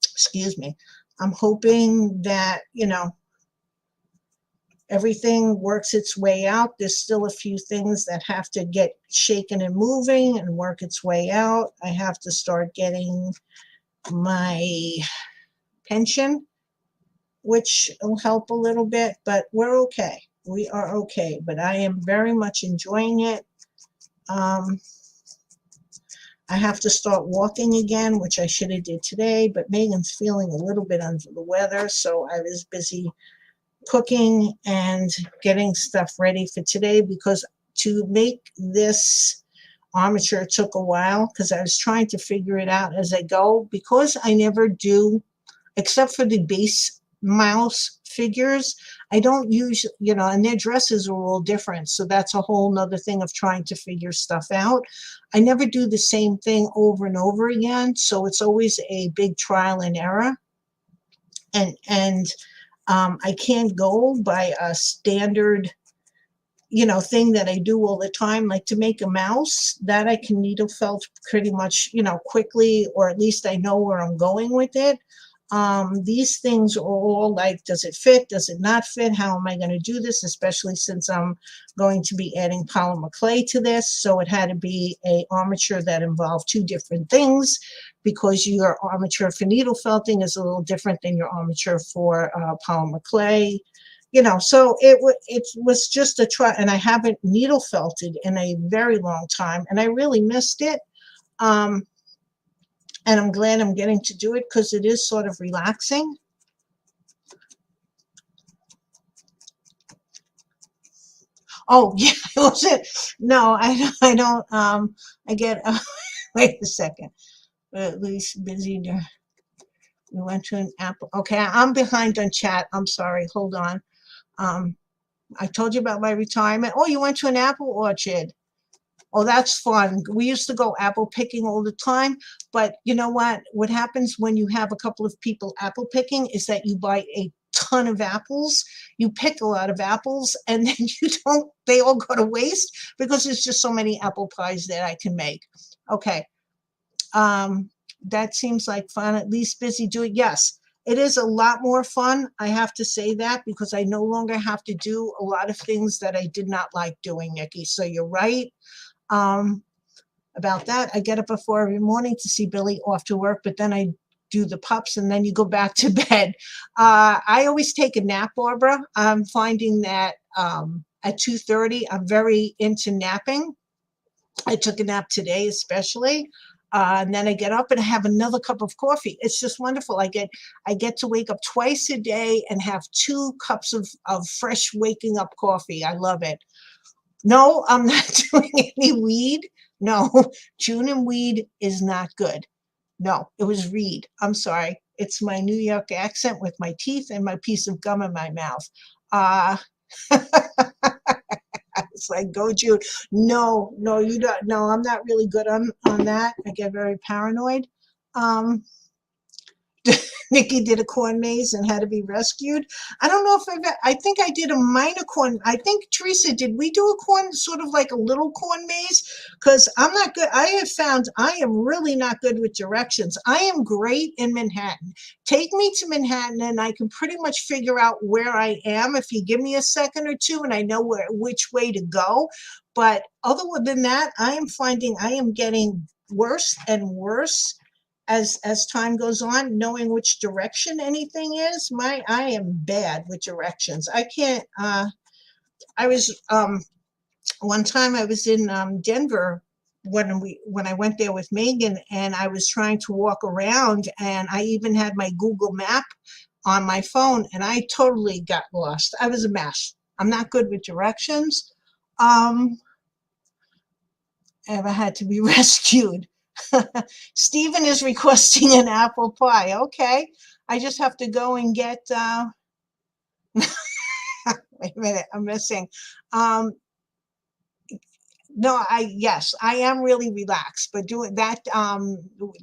excuse me. I'm hoping that, everything works its way out. There's still a few things that have to get shaken and moving and work its way out. I have to start getting my pension, which will help a little bit, but we're okay. We are okay, but I am very much enjoying it. I have to start walking again, which I should have did today, but Megan's feeling a little bit under the weather, so I was busy cooking and getting stuff ready for today, because to make this armature took a while because I was trying to figure it out as I go, because I never do, except for the base mouse figures. I don't use, and their dresses are all different. So that's a whole nother thing of trying to figure stuff out. I never do the same thing over and over again. So it's always a big trial and error. And I can't go by a standard, thing that I do all the time, like to make a mouse that I can needle felt pretty much, quickly, or at least I know where I'm going with it. These things are all like, does it fit? Does it not fit? How am I going to do this? Especially since I'm going to be adding polymer clay to this. So it had to be a armature that involved two different things, because your armature for needle felting is a little different than your armature for polymer clay. So it was just a try, and I haven't needle felted in a very long time, and I really missed it. And I'm glad I'm getting to do it because it is sort of relaxing. Oh, yeah, was it? No, I don't, I get, wait a second. At least busy. We went to an apple. Okay, I'm behind on chat. I'm sorry. Hold on. I told you about my retirement. Oh, you went to an apple orchard. Oh, that's fun. We used to go apple picking all the time. But you know what? What happens when you have a couple of people apple picking is that you buy a ton of apples. You pick a lot of apples, and then they all go to waste because there's just so many apple pies that I can make. Okay. That seems like fun. At least busy doing. Yes, it is a lot more fun. I have to say that, because I no longer have to do a lot of things that I did not like doing, Nikki. So you're right. About that. I get up before every morning to see Billy off to work, but then I do the pups and then you go back to bed. I always take a nap, Barbara. I'm finding that at 2:30, I'm very into napping. I took a nap today, especially. And then I get up and I have another cup of coffee. It's just wonderful. I get to wake up twice a day and have 2 cups of fresh waking up coffee. I love it. No, I'm not doing any weed. No, June and weed is not good. No, it was reed. I'm sorry. It's my New York accent with my teeth and my piece of gum in my mouth. Uh, it's like, go June. No, no, you don't. No, I'm not really good on that. I get very paranoid. Um, Nikki did a corn maze and had to be rescued. I don't know if I think I did a minor corn. I think, Teresa, did we do a corn, sort of like a little corn maze? Because I'm not good. I have found I am really not good with directions. I am great in Manhattan. Take me to Manhattan and I can pretty much figure out where I am if you give me a second or two and I know which way to go. But other than that, I am finding I am getting worse and worse as time goes on, knowing which direction anything is. I am bad with directions. I can't. I was one time I was in Denver when I went there with Megan, and I was trying to walk around, and I even had my Google Map on my phone, and I totally got lost. I was a mess. I'm not good with directions. Ever had to be rescued. Stephen is requesting an apple pie. Okay. I just have to go and get, wait a minute, I'm missing. No, yes, I am really relaxed, but doing that,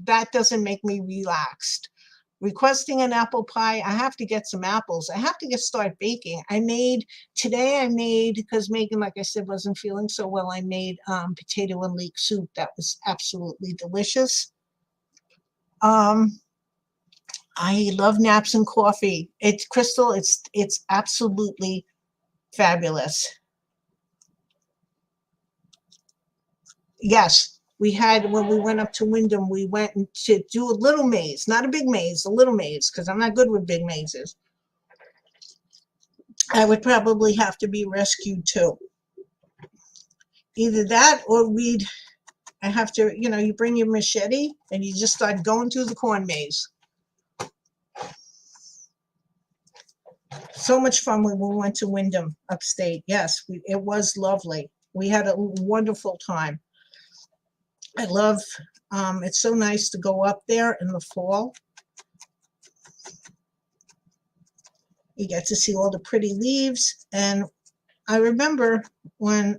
that doesn't make me relaxed. Requesting an apple pie, I have to get some apples. I have to get start baking. I made, because Megan, like I said, wasn't feeling so well, I made potato and leek soup. That was absolutely delicious. Um, I love naps and coffee. It's Crystal, it's absolutely fabulous. Yes, we had when we went up to Wyndham, we went to do a little maze, not a big maze, a little maze, because I'm not good with big mazes. I would probably have to be rescued too. Either that or I have to, you bring your machete and you just start going through the corn maze. So much fun when we went to Wyndham upstate. Yes, it was lovely. We had a wonderful time. I love, it's so nice to go up there in the fall. You get to see all the pretty leaves. And I remember when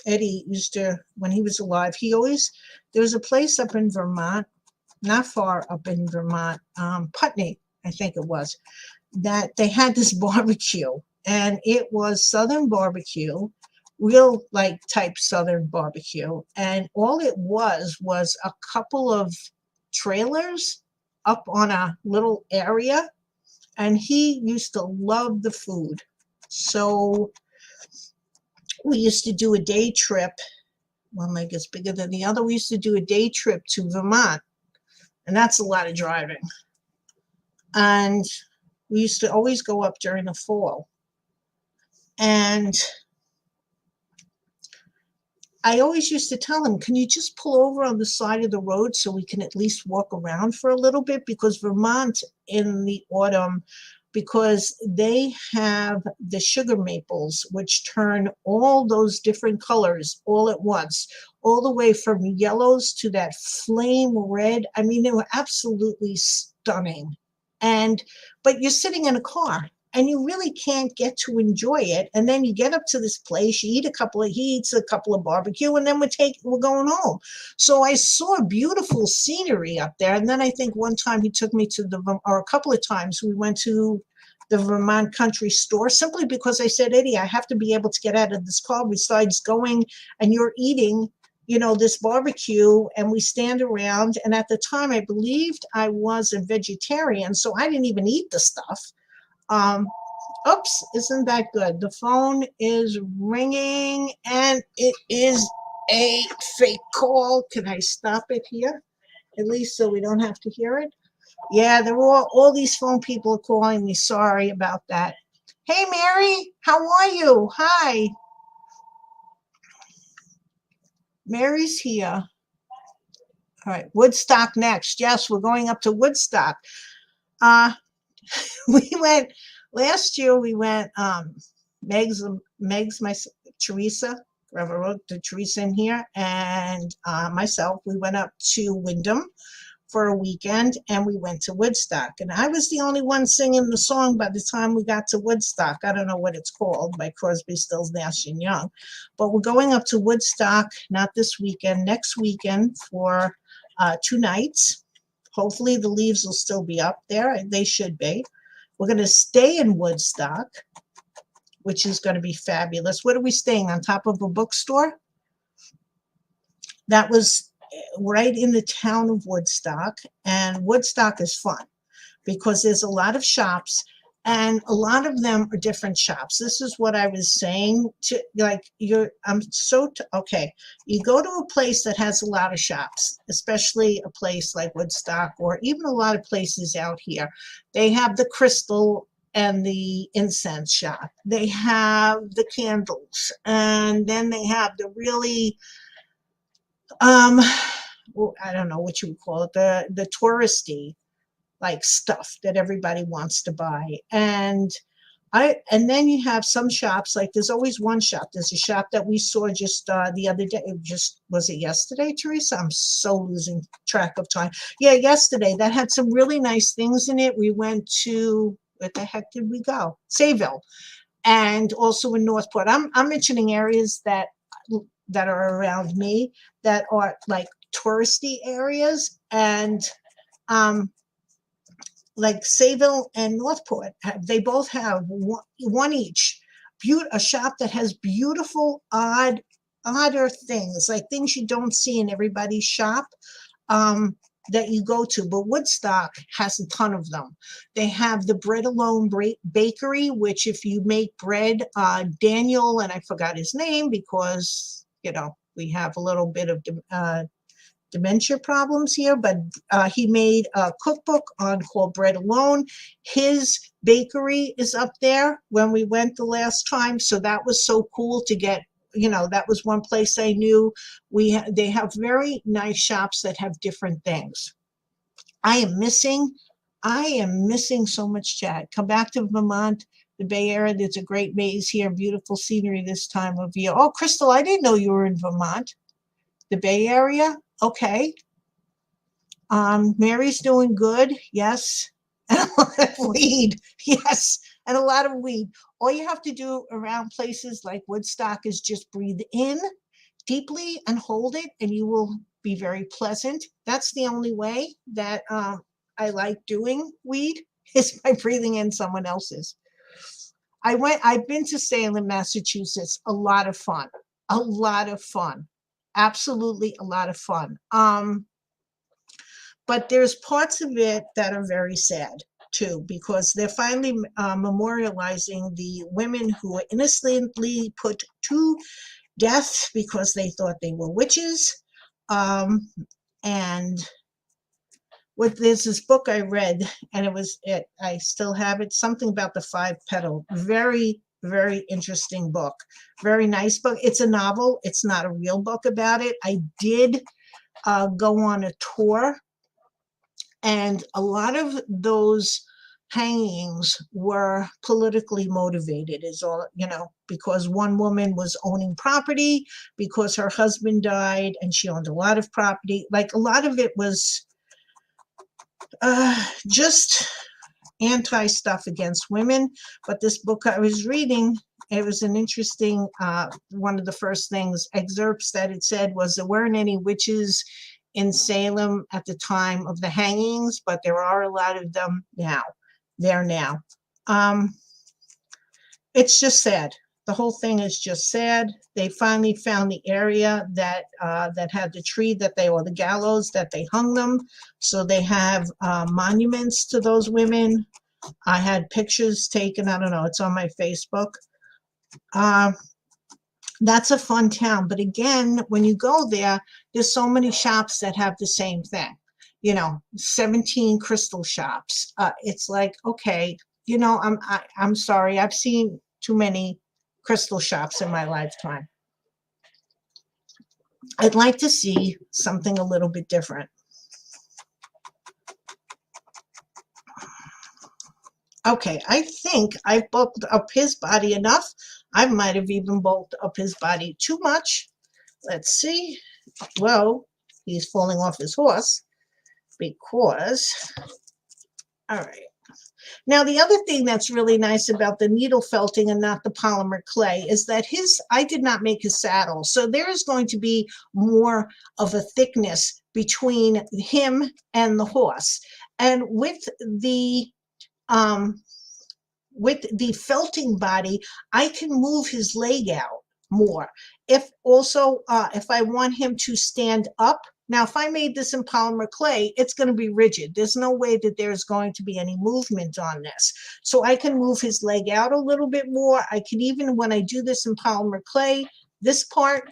Eddie used to, when he was alive, there was a place up in Vermont, not far up in Vermont, Putney, I think it was, that they had this barbecue, and it was Southern barbecue, real like type Southern barbecue. And all it was a couple of trailers up on a little area, and he used to love the food. So we used to do a day trip. One leg is bigger than the other. We used to do a day trip to Vermont, and that's a lot of driving. And we used to always go up during the fall. And I always used to tell him, can you just pull over on the side of the road so we can at least walk around for a little bit? Because Vermont in the autumn, because they have the sugar maples, which turn all those different colors all at once, all the way from yellows to that flame red. I mean, they were absolutely stunning. But you're sitting in a car and you really can't get to enjoy it. And then you get up to this place, he eats a couple of barbecue, and then we're going home. So I saw beautiful scenery up there. And then I think one time he took me or a couple of times we went to the Vermont Country Store, simply because I said, Eddie, I have to be able to get out of this car besides going and you're eating this barbecue, and we stand around. And at the time, I believed I was a vegetarian, so I didn't even eat the stuff. Oops, isn't that good? The phone is ringing, and it is a fake call. Can I stop it here? At least so we don't have to hear it. Yeah, they're all these phone people are calling me. Sorry about that. Hey, Mary, how are you? Hi. Mary's here. All right, Woodstock next. Yes, we're going up to Woodstock. Uh, we went last year. We went. Meg's my Teresa. Whoever wrote the Teresa in here, and myself. We went up to Wyndham for a weekend, and we went to Woodstock. And I was the only one singing the song by the time we got to Woodstock. I don't know what it's called, by Crosby, Stills, Nash and Young. But we're going up to Woodstock, not this weekend, next weekend for 2 nights. Hopefully the leaves will still be up there. They should be. We're going to stay in Woodstock, which is going to be fabulous. What are we staying on top of a bookstore? That was right in the town of Woodstock. And Woodstock is fun because there's a lot of shops, and a lot of them are different shops. This is what I was saying to, like, okay. You go to a place that has a lot of shops, especially a place like Woodstock, or even a lot of places out here. They have the crystal and the incense shop. They have the candles, and then they have the really, well, I don't know what you would call it, the touristy like stuff that everybody wants to buy. And then you have some shops, like there's always one shop. There's a shop that we saw just the other day. Was it yesterday, Teresa? I'm so losing track of time. Yeah, yesterday, that had some really nice things in it. We went to, where the heck did we go? Sayville, and also in Northport. I'm mentioning areas that that are around me that are like touristy areas, and like Sayville and Northport, they both have one each. A shop that has beautiful, odder things, like things you don't see in everybody's shop, that you go to. But Woodstock has a ton of them. They have the Bread Alone Bakery, which if you make bread, Daniel, and I forgot his name because, we have a little bit of dementia problems here, but he made a cookbook called Bread Alone. His bakery is up there when we went the last time, so that was so cool to get. That was one place I knew. They have very nice shops that have different things. I am missing so much, Chad. Come back to Vermont, the Bay Area. There's a great maze here, beautiful scenery this time of year. Oh, Crystal, I didn't know you were in Vermont, the Bay Area. Okay. Mary's doing good. Yes. And a lot of weed. Yes. And a lot of weed. All you have to do around places like Woodstock is just breathe in deeply and hold it, and you will be very pleasant. That's the only way that I like doing weed, is by breathing in someone else's. I've been to Salem, Massachusetts. A lot of fun. A lot of fun. Absolutely a lot of fun. But there's parts of it that are very sad too, because they're finally memorializing the women who were innocently put to death because they thought they were witches. And there's this book I read, and I still have it, something about the five petal. Very, very interesting book. Very nice book. It's a novel. It's not a real book about it. I did go on a tour, and a lot of those hangings were politically motivated, is all, because one woman was owning property because her husband died and she owned a lot of property. Like, a lot of it was just anti stuff against women. But this book I was reading, it was an interesting, one of the first excerpts that it said was there weren't any witches in Salem at the time of the hangings, but there are a lot of them now. It's just sad. The whole thing is just sad. They finally found the area that had the tree or the gallows that they hung them. So they have monuments to those women. I had pictures taken. I don't know. It's on my Facebook. That's a fun town. But again, when you go there, there's so many shops that have the same thing. 17 crystal shops. It's like, okay, I'm sorry. I've seen too many crystal shops in my lifetime. I'd like to see something a little bit different. Okay, I think I've bulked up his body enough. I might have even bulked up his body too much. Let's see. Well, he's falling off his horse because, all right. Now, the other thing that's really nice about the needle felting and not the polymer clay is that I did not make his saddle. So there is going to be more of a thickness between him and the horse. And with the felting body, I can move his leg out more. If I want him to stand up, now if I made this in polymer clay, it's going to be rigid. There's no way that there's going to be any movement on this. So I can move his leg out a little bit more. I can even, when I do this in polymer clay, this part,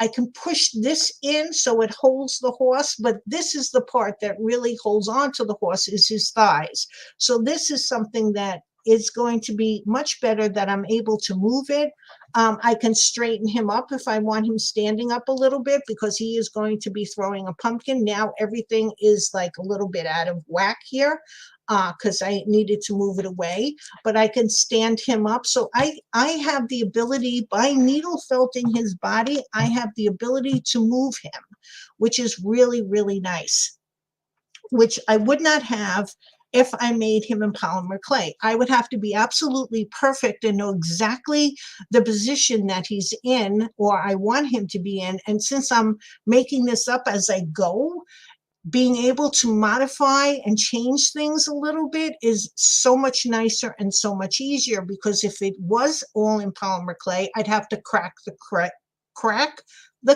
I can push this in so it holds the horse, but this is the part that really holds on to the horse, is his thighs. So this is something that is going to be much better, that I'm able to move it. I can straighten him up if I want him standing up a little bit, because he is going to be throwing a pumpkin. Now everything is like a little bit out of whack here, because I needed to move it away, but I can stand him up. So I have the ability, by needle felting his body, I have the ability to move him, which is really, really nice, which I would not have if I made him in polymer clay. I would have to be absolutely perfect and know exactly the position that he's in or I want him to be in. And since I'm making this up as I go, being able to modify and change things a little bit is so much nicer and so much easier, because if it was all in polymer clay, I'd have to crack the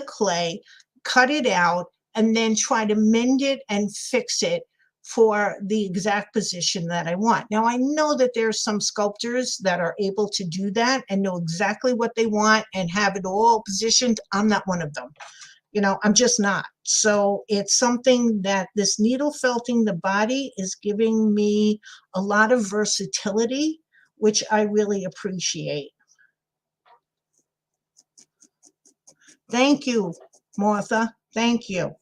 clay, cut it out, and then try to mend it and fix it for the exact position that I want. Now, I know that there's some sculptors that are able to do that and know exactly what they want and have it all positioned. I'm not one of them. You know, I'm just not. So it's something that this needle felting the body is giving me a lot of versatility, which I really appreciate. Thank you, Martha. Thank you.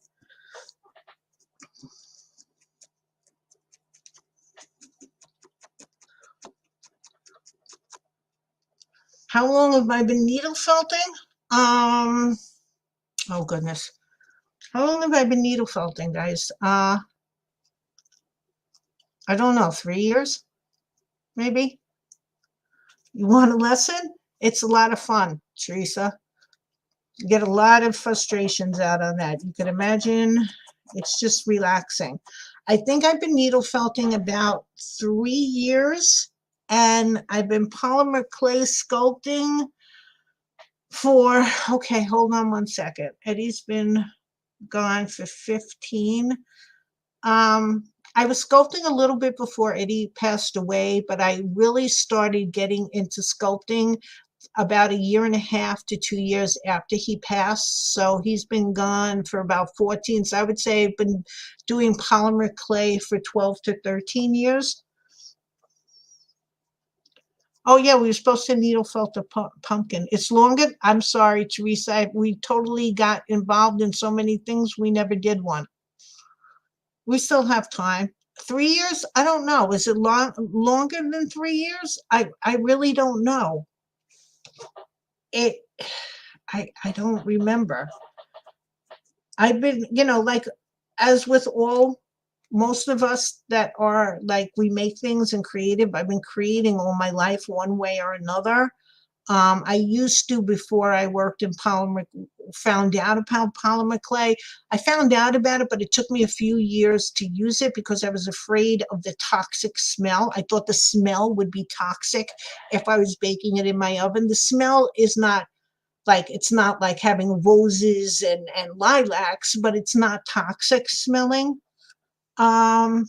How long have I been needle felting? Oh goodness. How long have I been needle felting, guys? I don't know, 3 years, maybe? You want a lesson? It's a lot of fun, Teresa. You get a lot of frustrations out on that. You can imagine it's just relaxing. I think I've been needle felting about 3 years, and I've been polymer clay sculpting for, okay, hold on one second. Eddie's been gone for 15. I was sculpting a little bit before Eddie passed away, but I really started getting into sculpting about 1.5 to 2 years after he passed. So he's been gone for about 14. So I would say I've been doing polymer clay for 12 to 13 years. Oh yeah, we were supposed to needle felt a pumpkin. It's longer. I'm sorry, Teresa. We totally got involved in so many things. We never did one. We still have time. 3 years? I don't know. Is it longer than 3 years? I really don't know. It I don't remember. I've been, you know, like as with all most of us that are like we make things and creative, I've been creating all my life one way or another. I used to, before I worked in polymer, found out about polymer clay. I found out about it, but it took me a few years to use it because I was afraid of the toxic smell. I thought the smell would be toxic if I was baking it in my oven. The smell is not like, it's not like having roses and lilacs, but it's not toxic smelling. Um,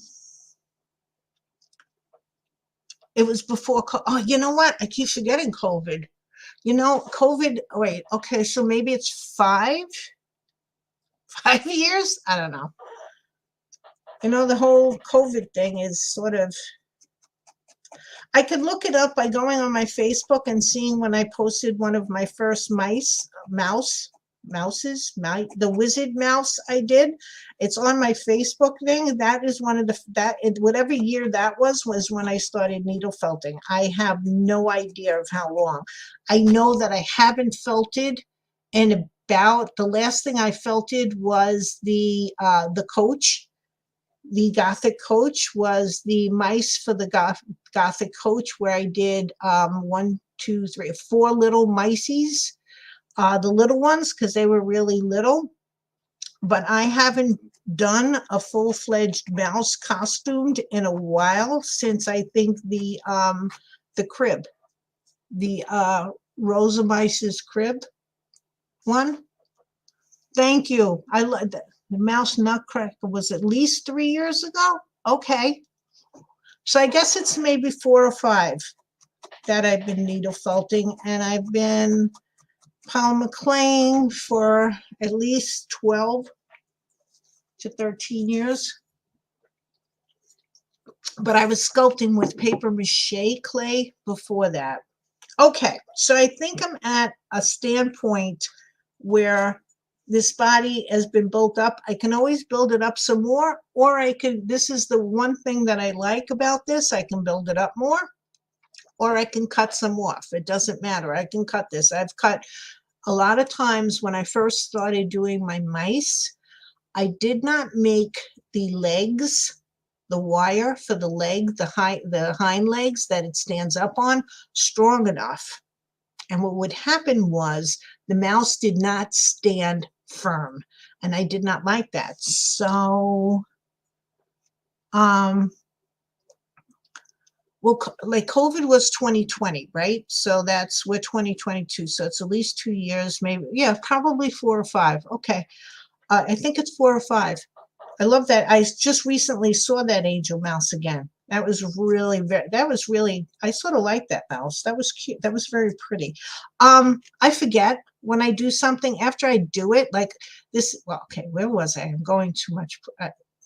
it was before, oh, you know what? I keep forgetting COVID. You know, COVID, wait, okay, so maybe it's 5 years? I don't know. You know, the whole COVID thing is sort of, I could look it up by going on my Facebook and seeing when I posted one of my first the wizard mouse I did. It's on my Facebook thing. That is one of whatever year that was when I started needle felting. I have no idea of how long. I know that I haven't felted in about, the last thing I felted was the coach. The Gothic coach was the mice for the Gothic coach, where I did 1, 2, 3, 4 little mices, the little ones, because they were really little. But I haven't done a full-fledged mouse costumed in a while, since I think the crib, the Rosa Mice's crib one. Thank you. I love that. The mouse nutcracker was at least 3 years ago. Okay. So I guess it's maybe 4 or 5 that I've been needle felting, and I've been polymer claying for at least 12 to 13 years. But I was sculpting with paper mache clay before that. Okay, so I think I'm at a standpoint where this body has been built up. I can always build it up some more, or I can, this is the one thing that I like about this, I can build it up more, or I can cut some off. It doesn't matter. I can cut this. I've cut a lot of times when I first started doing my mice. I did not make the legs the wire for the leg, the hind legs that it stands up on, strong enough. And what would happen was the mouse did not stand firm, and I did not like that. So, well, like COVID was 2020, right? So we're 2022. So it's at least 2 years, maybe. Yeah, probably 4 or 5. Okay. I think it's 4 or 5. I love that. I just recently saw that angel mouse again. That was really I sort of like that mouse. That was cute. That was very pretty. I forget when I do something after I do it, like this. Well, okay, where was I? I'm going too much.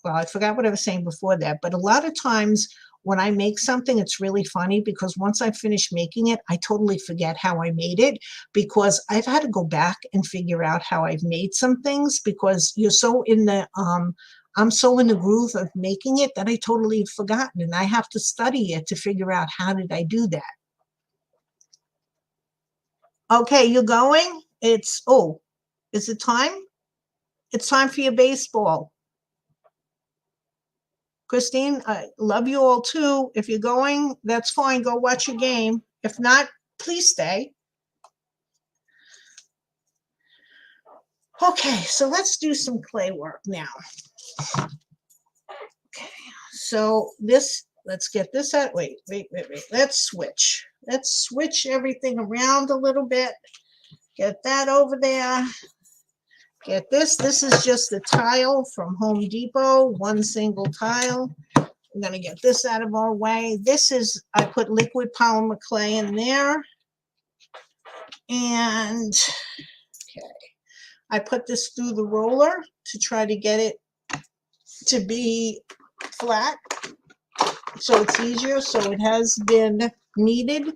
Well, I forgot what I was saying before that, but a lot of times when I make something, it's really funny because once I finish making it, I totally forget how I made it because I've had to go back and figure out how I've made some things because you're so in the, I'm so in the groove of making it that I totally forgotten and I have to study it to figure out how did I do that. Okay, you're going? Is it time? It's time for your baseball. Christine, I love you all too. If you're going, that's fine. Go watch your game. If not, please stay. Okay, so let's do some clay work now. Okay, so let's get this out. Wait. Let's switch. Let's switch everything around a little bit. Get that over there. Get this. This is just a tile from Home Depot, one single tile. I'm going to get this out of our way. This is, I put liquid polymer clay in there. And, okay, I put this through the roller to try to get it to be flat. So it's easier. So it has been kneaded.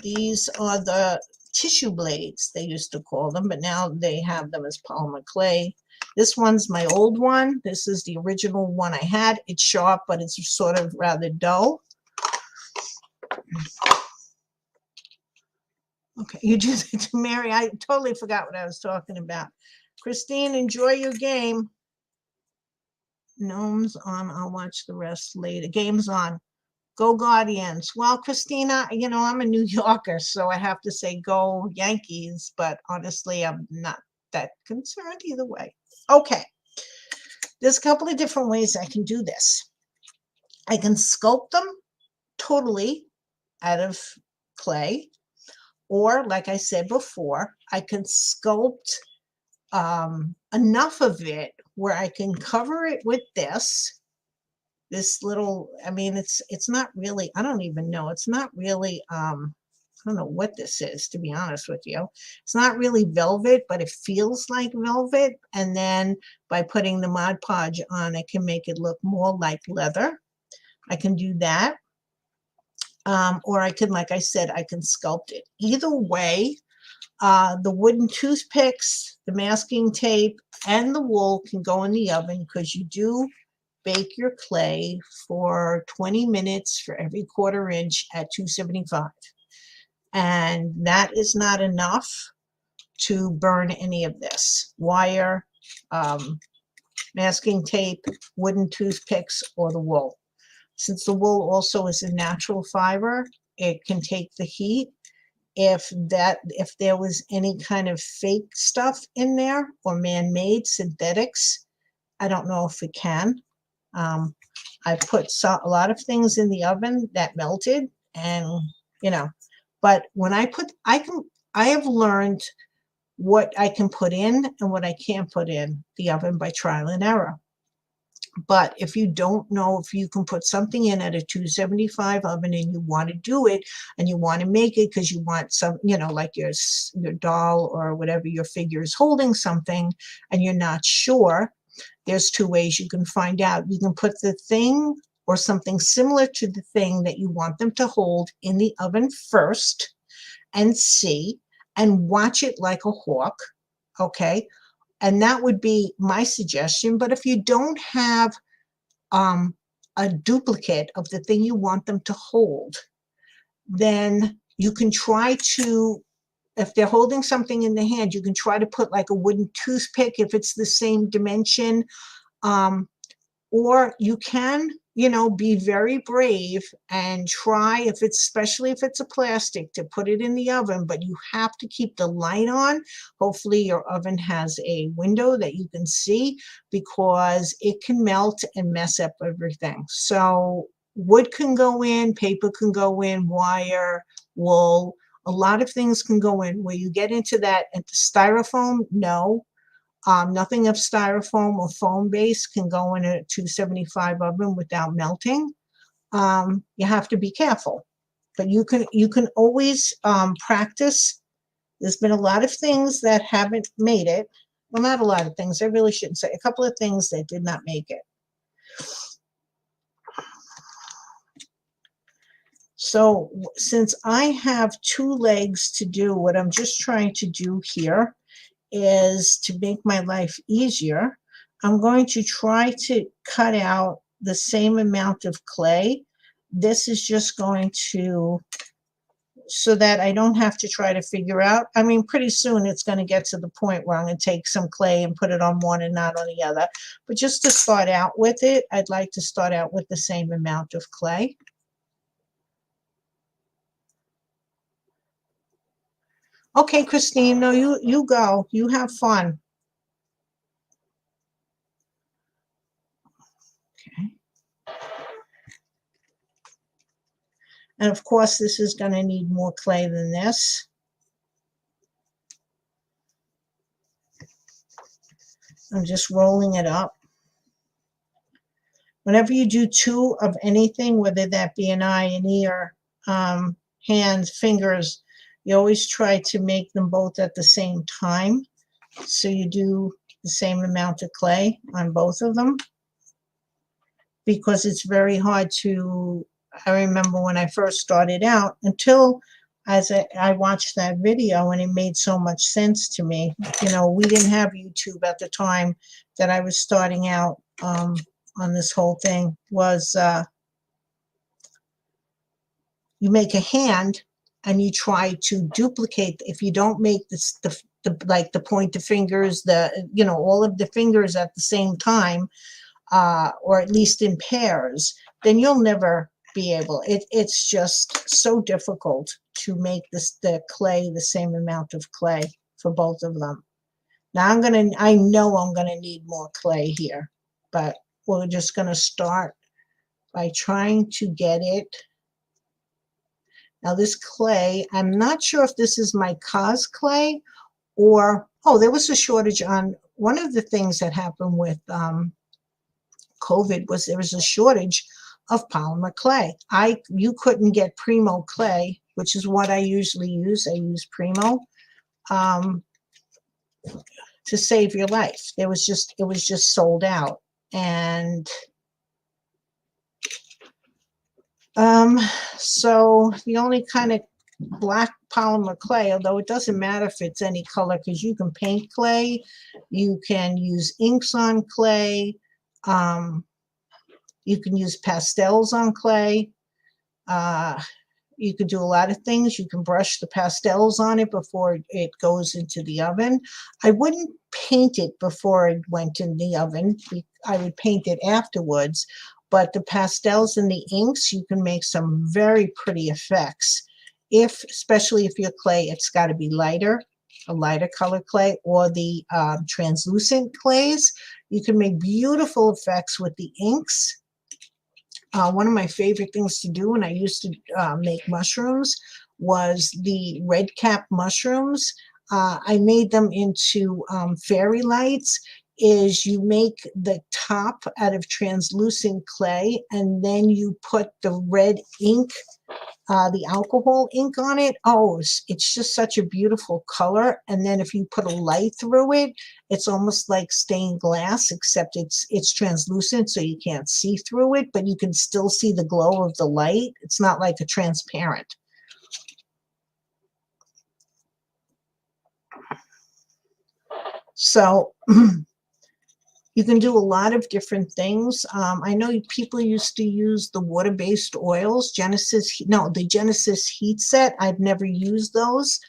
These are the tissue blades, they used to call them, but now they have them as polymer clay. This one's my old one. This is the original one I had. It's sharp, but it's sort of rather dull. Okay, you do that to Mary. I totally forgot what I was talking about. Christine, enjoy your game. Gnomes on. I'll watch the rest later. Game's on. Go Guardians. Well, Christina, you know, I'm a New Yorker, so I have to say go Yankees, but honestly, I'm not that concerned either way. Okay. There's a couple of different ways I can do this. I can sculpt them totally out of clay, or like I said before, I can sculpt enough of it where I can cover it with this little, I mean, it's not really, I don't even know, it's not really, I don't know what this is, to be honest with you. It's not really velvet, but it feels like velvet. And then by putting the Mod Podge on, I can make it look more like leather. I can do that. Or I can, like I said, I can sculpt it. Either way, the wooden toothpicks, the masking tape, and the wool can go in the oven because you do bake your clay for 20 minutes for every 1/4 inch at 275. And that is not enough to burn any of this. Wire, masking tape, wooden toothpicks, or the wool. Since the wool also is a natural fiber, it can take the heat. If there was any kind of fake stuff in there or man-made synthetics, I don't know if it can. I put a lot of things in the oven that melted, and you know, but when I have learned what I can put in and what I can't put in the oven by trial and error. But if you don't know if you can put something in at a 275 oven and you want to do it and you want to make it because you want some, you know, like your doll or whatever your figure is holding something and you're not sure, there's 2 ways you can find out. You can put the thing or something similar to the thing that you want them to hold in the oven first and see and watch it like a hawk, okay? And that would be my suggestion. But if you don't have a duplicate of the thing you want them to hold, then you can try to, if they're holding something in the hand, you can try to put like a wooden toothpick if it's the same dimension. Or you can, you know, be very brave and try, if it's, especially if it's a plastic, to put it in the oven, but you have to keep the light on. Hopefully your oven has a window that you can see, because it can melt and mess up everything. So wood can go in, paper can go in, wire, wool, a lot of things can go in. Where you get into that at the styrofoam, no. Nothing of styrofoam or foam base can go in a 275 oven without melting. You have to be careful, but you can always practice. There's been a lot of things that haven't made it. Well, not a lot of things. I really shouldn't say. A couple of things that did not make it. So since I have 2 legs to do, what I'm just trying to do here is to make my life easier. I'm going to try to cut out the same amount of clay. This is just going to, so that I don't have to try to figure out. I mean, pretty soon it's going to get to the point where I'm going to take some clay and put it on one and not on the other. But just to start out with it, I'd like to start out with the same amount of clay. Okay, Christine, no, you go. You have fun. Okay. And of course, this is going to need more clay than this. I'm just rolling it up. Whenever you do 2 of anything, whether that be an eye, an ear, hands, fingers, you always try to make them both at the same time. So you do the same amount of clay on both of them, because it's very hard to, I remember when I first started out, until as I watched that video and it made so much sense to me. You know, we didn't have YouTube at the time that I was starting out on this whole thing. Was you make a hand and you try to duplicate. If you don't make this, the like the pointer fingers, the, you know, all of the fingers at the same time, or at least in pairs, then you'll never be able. It's just so difficult to make the clay the same amount of clay for both of them. Now I know I'm gonna need more clay here, but we're just gonna start by trying to get it. Now this clay, I'm not sure if this is my cause clay or, oh, there was a shortage on, one of the things that happened with COVID was there was a shortage of polymer clay. You couldn't get Primo clay, which is what I usually use. I use Primo to save your life. It was just sold out. And so the only kind of black polymer clay, although it doesn't matter if it's any color, because you can paint clay, you can use inks on clay, you can use pastels on clay. You can do a lot of things. You can brush the pastels on it before it goes into the oven. I wouldn't paint it before it went in the oven. I would paint it afterwards. But the pastels and the inks, you can make some very pretty effects. Especially if your clay, it's got to be lighter, a lighter color clay, or the translucent clays. You can make beautiful effects with the inks. One of my favorite things to do when I used to make mushrooms was the red cap mushrooms. I made them into fairy lights. Is you make the top out of translucent clay, and then you put the red ink, the alcohol ink on it. Oh, it's just such a beautiful color. And then if you put a light through it, it's almost like stained glass, except it's translucent, so you can't see through it, but you can still see the glow of the light. It's not like a transparent. So you can do a lot of different things. I know people used to use the water-based oils, the Genesis heat set. I've never used those.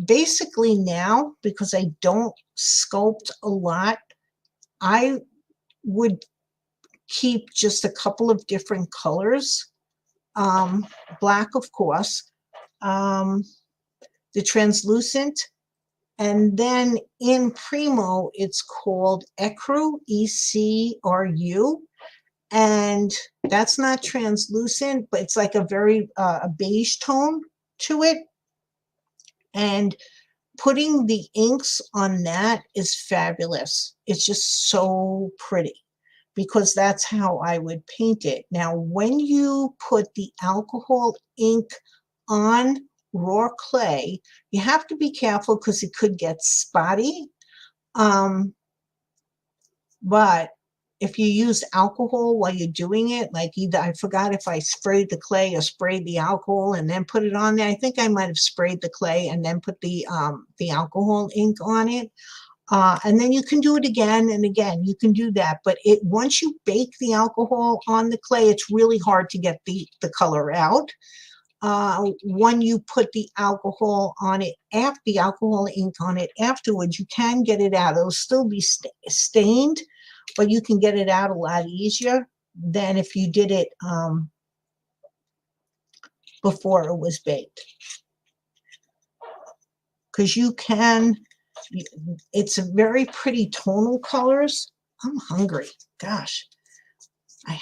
Basically now, because I don't sculpt a lot, I would keep just a couple of different colors. Black, of course, the translucent, and then in Primo, it's called Ecru, ECRU, and that's not translucent, but it's like a very a beige tone to it. And putting the inks on that is fabulous. It's just so pretty because that's how I would paint it. Now, when you put the alcohol ink on raw clay, you have to be careful because it could get spotty. But if you use alcohol while you're doing it, like either I forgot if I sprayed the clay or sprayed the alcohol and then put it on there. I think I might have sprayed the clay and then put the alcohol ink on it. And then you can do it again and again. You can do that. But once you bake the alcohol on the clay, it's really hard to get the color out. When you put the alcohol on it, after the alcohol ink on it afterwards, you can get it out. It'll still be stained, but you can get it out a lot easier than if you did it before it was baked. Because you can, it's a very pretty tonal colors. I'm hungry. Gosh, I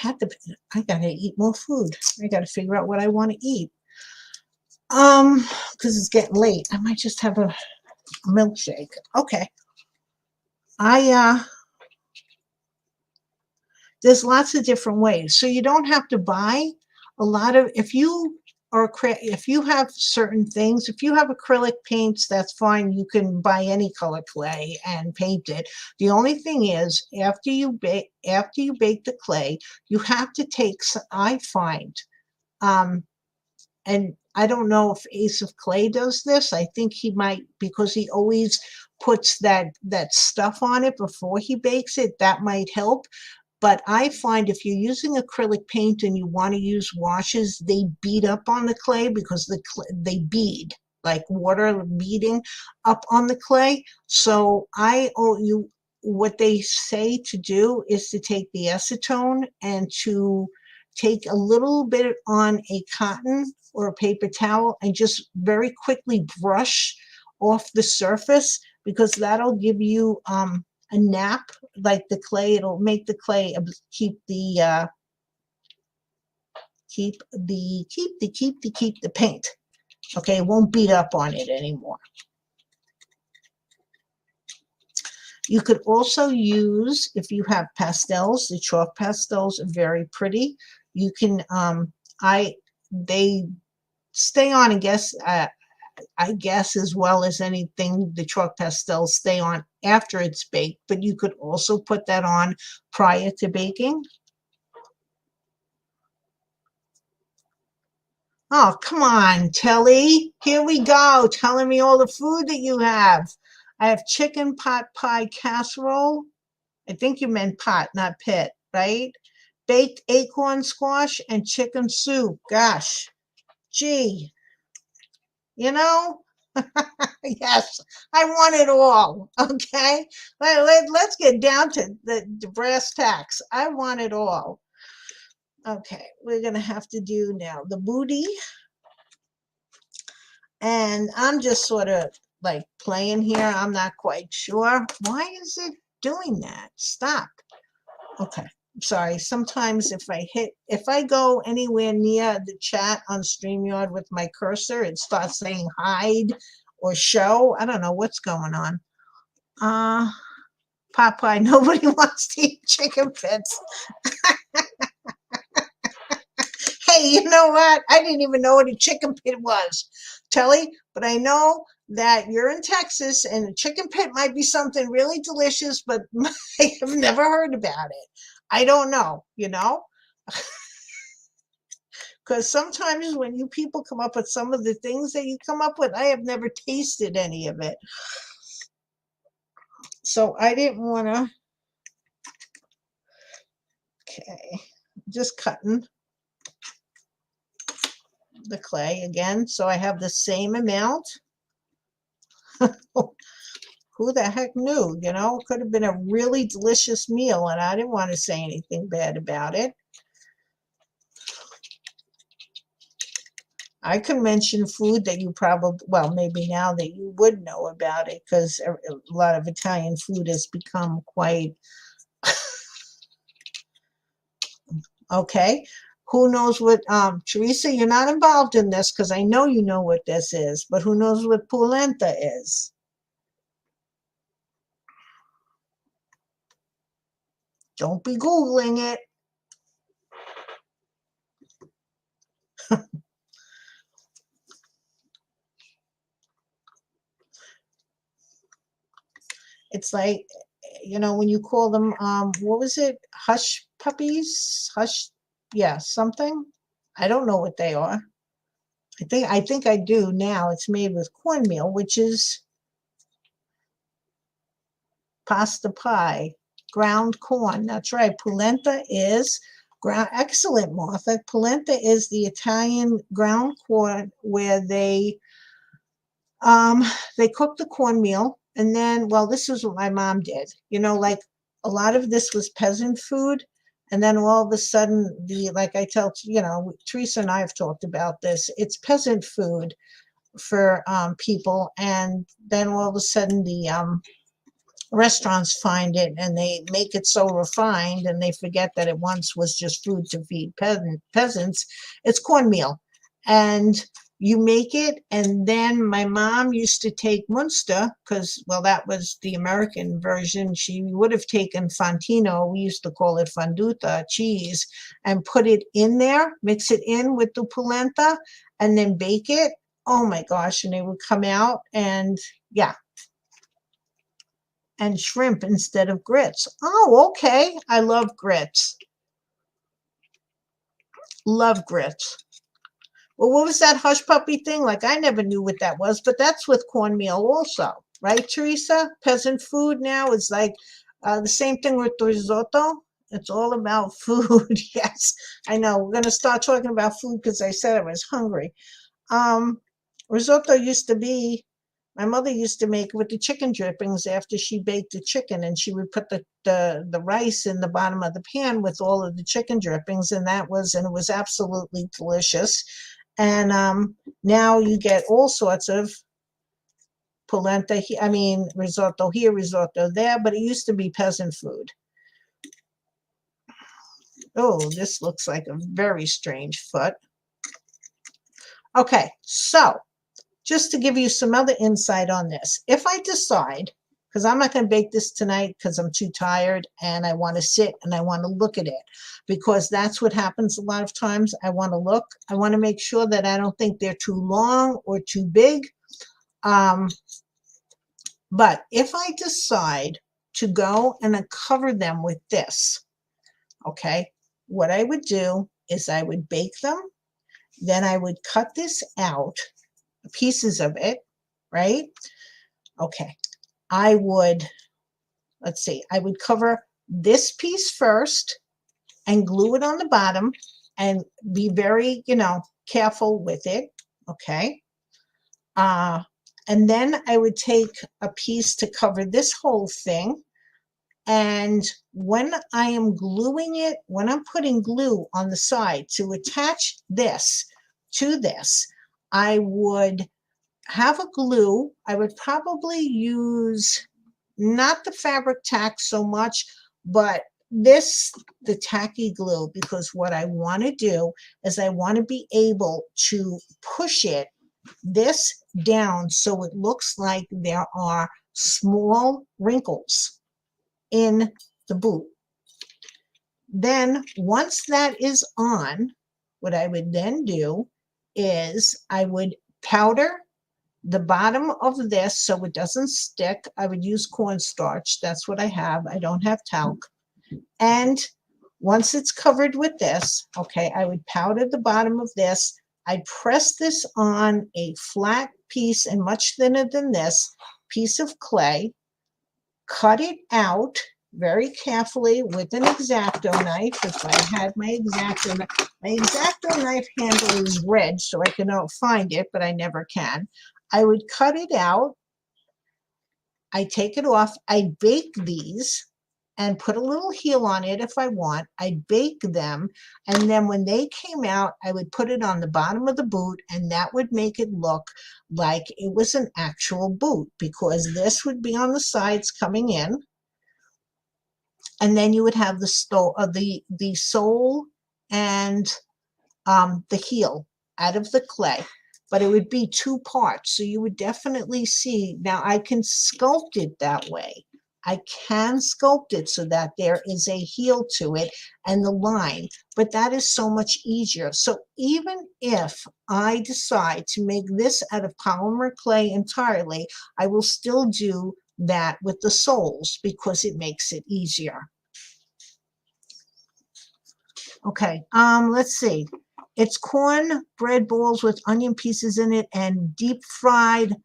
gotta eat more food. I gotta figure out what I want to eat. Because it's getting late. I might just have a milkshake. Okay. There's lots of different ways. So you don't have to buy a lot of, if you have certain things, if you have acrylic paints, that's fine. You can buy any color clay and paint it. The only thing is, after you bake the clay, you have to take, I find, and I don't know if Ace of Clay does this. I think he might, because he always puts that stuff on it before he bakes it. That might help. But I find if you're using acrylic paint and you want to use washes, they bead up on the clay because they bead, like water beading up on the clay. So what they say to do is to take the acetone and to take a little bit on a cotton or a paper towel and just very quickly brush off the surface, because that'll give you a nap, like the clay. It'll make the clay keep the paint. Okay, it won't beat up on it anymore. You could also use, if you have pastels, the chalk pastels are very pretty. You can they stay on, I guess as well as anything, the chalk pastels stay on after it's baked, but you could also put that on prior to baking. Oh, come on, Telly. Here we go, telling me all the food that you have. I have chicken pot pie casserole. I think you meant pot, not pit, right? Baked acorn squash and chicken soup. Gosh, gee, you know, yes, I want it all. Okay, let's get down to the brass tacks. I want it all. Okay, we're gonna have to do now the booty, and I'm just sort of like playing here. I'm not quite sure. Why is it doing that? Stop. Okay. Sorry, sometimes if I go anywhere near the chat on StreamYard with my cursor, it starts saying hide or show. I don't know what's going on. Popeye, nobody wants to eat chicken bits. Hey, you know what? I didn't even know what a chicken pit was, Telly, but I know that you're in Texas and a chicken pit might be something really delicious, but I have never heard about it. I don't know, because sometimes when you people come up with some of the things that you come up with, I have never tasted any of it. So I didn't want to. Okay, just cutting the clay again. So I have the same amount. who the heck knew? You know, it could have been a really delicious meal, and I didn't want to say anything bad about it. I could mention food that you probably, well, maybe now that you would know about it, because a lot of Italian food has become quite, okay. Who knows what, Teresa, you're not involved in this because I know you know what this is, but who knows what polenta is? Don't be Googling it. It's like, you know, when you call them, what was it? Hush puppies? Hush, yeah, something. I don't know what they are. I think I do now. It's made with cornmeal, which is pasta pie, ground corn. That's right. Polenta is ground. Excellent, Martha. Polenta is the Italian ground corn where um they cook the cornmeal, and then, well, this is what my mom did. You know, like a lot of this was peasant food, and then all of a sudden, the like I tell, you know, Teresa and I have talked about this. It's peasant food for people, and then all of a sudden the restaurants find it and they make it so refined, and they forget that it once was just food to feed peasants. It's cornmeal, and you make it. And then my mom used to take Munster, because, well, that was the American version. She would have taken Fantino, we used to call it fonduta, cheese, and put it in there, mix it in with the polenta, and then bake it. Oh my gosh, and it would come out, and yeah, and shrimp instead of grits. Oh, okay. I love grits. Love grits. Well, what was that hush puppy thing? Like, I never knew what that was, but that's with cornmeal also, right, Teresa? Peasant food now is like the same thing with risotto. It's all about food. Yes, I know. We're going to start talking about food because I said I was hungry. Um, Risotto used to be, my mother used to make with the chicken drippings after she baked the chicken, and she would put the rice in the bottom of the pan with all of the chicken drippings, and it was absolutely delicious. And now you get all sorts of polenta, I mean, risotto here, risotto there, but it used to be peasant food. Oh, this looks like a very strange foot. Okay, so just to give you some other insight on this, if I decide, because I'm not going to bake this tonight because I'm too tired and I want to sit and I want to look at it, because that's what happens a lot of times. I want to look. I want to make sure that I don't think they're too long or too big. But if I decide to go and cover them with this, okay, what I would do is I would bake them. Then I would cut this out, pieces of it, right? Okay, I would, let's see, I would cover this piece first and glue it on the bottom and be very, you know, careful with it, okay? And then I would take a piece to cover this whole thing. And when I am gluing it, when I'm putting glue on the side to attach this to this, I would have a glue. I would probably use not the fabric tack so much, but the tacky glue, because what I want to do is I want to be able to push this down so it looks like there are small wrinkles in the boot. Then once that is on, what I would then do is I would powder the bottom of this so it doesn't stick. I would use cornstarch. That's what I have. I don't have talc. And once it's covered with this, okay, I would powder the bottom of this. I press this on a flat piece, and much thinner than this, piece of clay, cut it out very carefully with an X-Acto knife. If I had my X-Acto knife handle is red, so I can find it, but I never can. I would cut it out I take it off, I bake these and put a little heel on it if I want. I bake them, and then when they came out, I would put it on the bottom of the boot, and that would make it look like it was an actual boot, because this would be on the sides coming in, and then you would have the sole and the heel out of the clay, but it would be two parts. So you would definitely see, now I can sculpt it that way. I can sculpt it so that there is a heel to it and the line, but that is so much easier. So even if I decide to make this out of polymer clay entirely, I will still do that with the soles because it makes it easier. Okay, let's see. It's corn bread balls with onion pieces in it and deep fried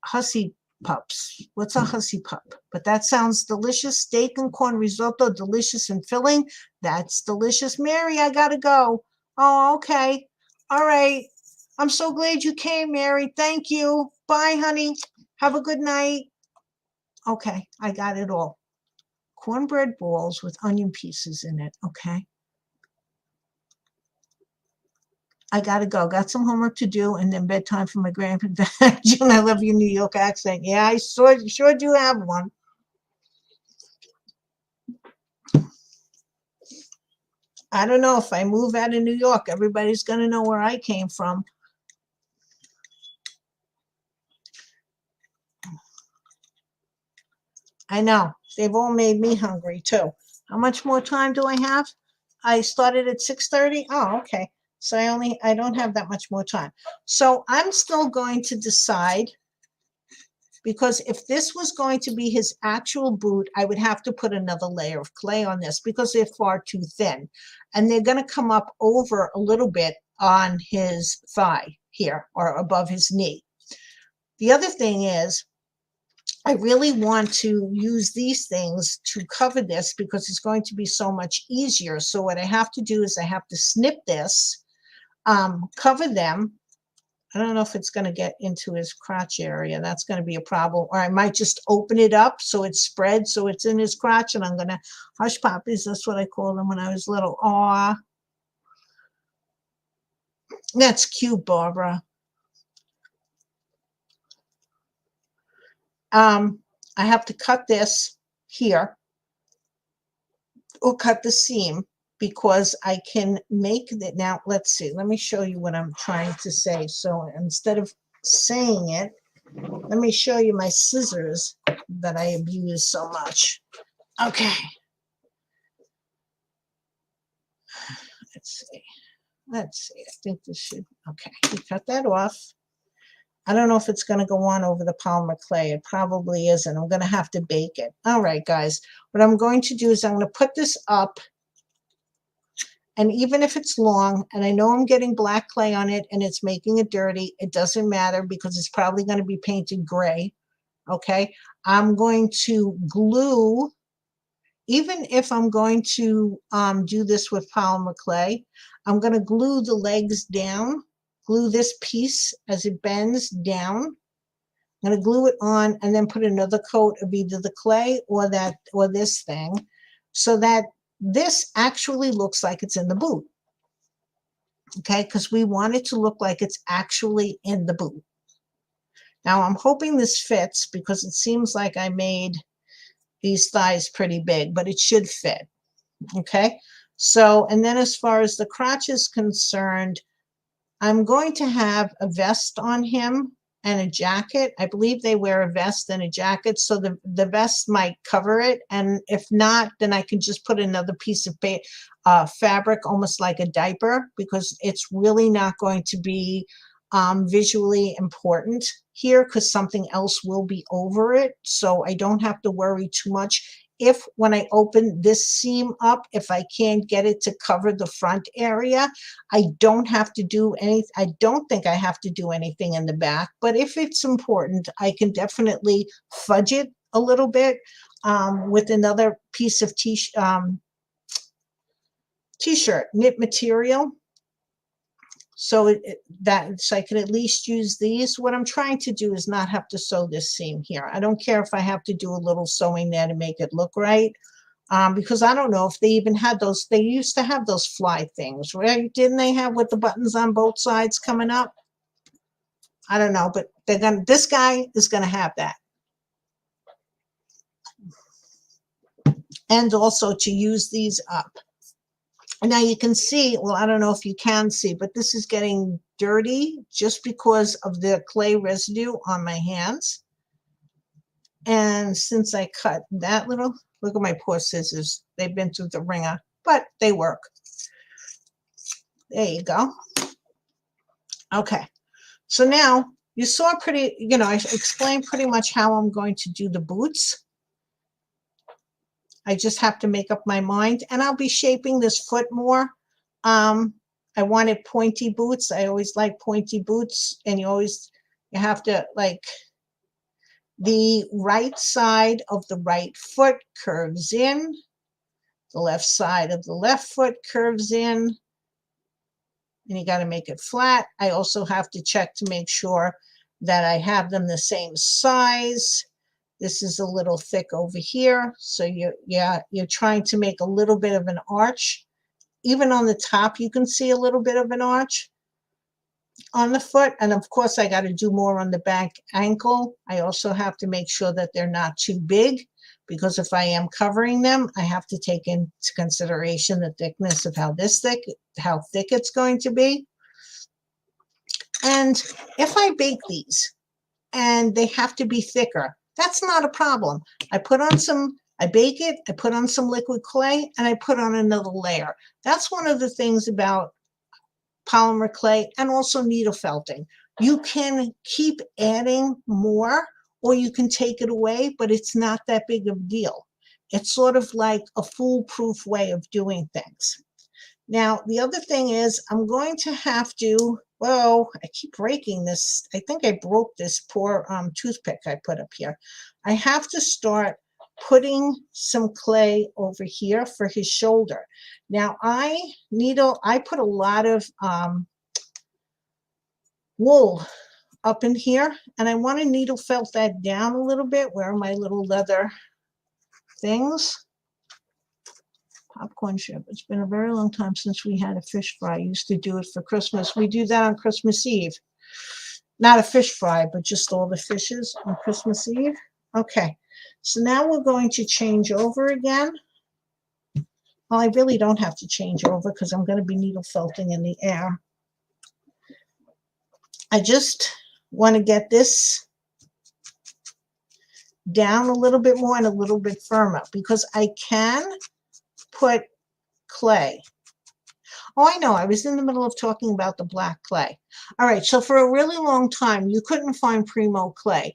hussy pups. What's a hussy pup? But that sounds delicious. Steak and corn risotto, delicious and filling. That's delicious. Mary, I gotta go. Oh, okay. All right. I'm so glad you came, Mary. Thank you. Bye, honey. Have a good night. Okay, I got it all. Cornbread balls with onion pieces in it. Okay. I gotta go. Got some homework to do, and then bedtime for my grandparents. June, I love your New York accent. Yeah, I sure do have one. I don't know, if I move out of New York, everybody's gonna know where I came from. I know. They've all made me hungry too. How much more time do I have? I started at 6:30. Oh, okay. So I don't have that much more time. So I'm still going to decide, because if this was going to be his actual boot, I would have to put another layer of clay on this because they're far too thin. And they're going to come up over a little bit on his thigh here, or above his knee. The other thing is, I really want to use these things to cover this because it's going to be so much easier. So what I have to do is I have to snip this, cover them. I don't know if it's going to get into his crotch area. That's going to be a problem. Or I might just open it up so it's spread so it's in his crotch, and I'm going to hush puppies. That's what I called them when I was little. Aw. That's cute, Barbara. I have to cut this here, or cut the seam, because I can make that. Now, let's see. Let me show you what I'm trying to say. So instead of saying it, let me show you my scissors that I abuse so much. Okay. Let's see. Let's see. I think this should, okay. We cut that off. I don't know if it's going to go on over the polymer clay. It probably isn't. I'm going to have to bake it. All right, guys. What I'm going to do is I'm going to put this up. And even if it's long, and I know I'm getting black clay on it and it's making it dirty, it doesn't matter because it's probably going to be painted gray. Okay. I'm going to glue, even if I'm going to do this with polymer clay, I'm going to glue the legs down, glue this piece as it bends down. I'm going to glue it on and then put another coat of either the clay or this thing, so that this actually looks like it's in the boot. Okay, because we want it to look like it's actually in the boot. Now I'm hoping this fits because it seems like I made these thighs pretty big, but it should fit. Okay, so, and then as far as the crotch is concerned, I'm going to have a vest on him and a jacket. I believe they wear a vest and a jacket, so the vest might cover it. And if not, then I can just put another piece of fabric, almost like a diaper, because it's really not going to be visually important here, because something else will be over it. So I don't have to worry too much. If when I open this seam up, if I can't get it to cover the front area, I don't have to do anything. I don't think I have to do anything in the back, but if it's important, I can definitely fudge it a little bit with another piece of t-shirt knit material. So so I can at least use these. What I'm trying to do is not have to sew this seam here. I don't care if I have to do a little sewing there to make it look right. Because I don't know if they even had those. They used to have those fly things, right? Didn't they have with the buttons on both sides coming up? I don't know, but this guy is gonna have that. And also to use these up. Now you can see, well, I don't know if you can see, but this is getting dirty just because of the clay residue on my hands. And since I cut that little, look at my poor scissors. They've been through the ringer, but they work. There you go. Okay. So now you saw pretty, I explained pretty much how I'm going to do the boots. I just have to make up my mind, and I'll be shaping this foot more. I wanted pointy boots. I always like pointy boots, and you have to like the right side of the right foot curves in, the left side of the left foot curves in, and you got to make it flat. I also have to check to make sure that I have them the same size. This is a little thick over here. So you're trying to make a little bit of an arch. Even on the top, you can see a little bit of an arch on the foot. And of course, I got to do more on the back ankle. I also have to make sure that they're not too big, because if I am covering them, I have to take into consideration the thickness of how thick it's going to be. And if I bake these and they have to be thicker, that's not a problem. I bake it, I put on some liquid clay, and I put on another layer. That's one of the things about polymer clay and also needle felting. You can keep adding more, or you can take it away, but it's not that big of a deal. It's sort of like a foolproof way of doing things. Now, the other thing is I'm going to have to, I keep breaking this. I think I broke this poor toothpick I put up here. I have to start putting some clay over here for his shoulder. Now, I put a lot of wool up in here, and I want to needle felt that down a little bit. Where are my little leather things? Popcorn chip. It's been a very long time since we had a fish fry. I used to do it for Christmas. We do that on Christmas Eve. Not a fish fry, but just all the fishes on Christmas Eve. Okay, so now we're going to change over again. Well, I really don't have to change over because I'm going to be needle felting in the air. I just want to get this down a little bit more and a little bit firmer, because I can put clay. Oh, I know. I was in the middle of talking about the black clay. All right. So for a really long time, you couldn't find Primo clay.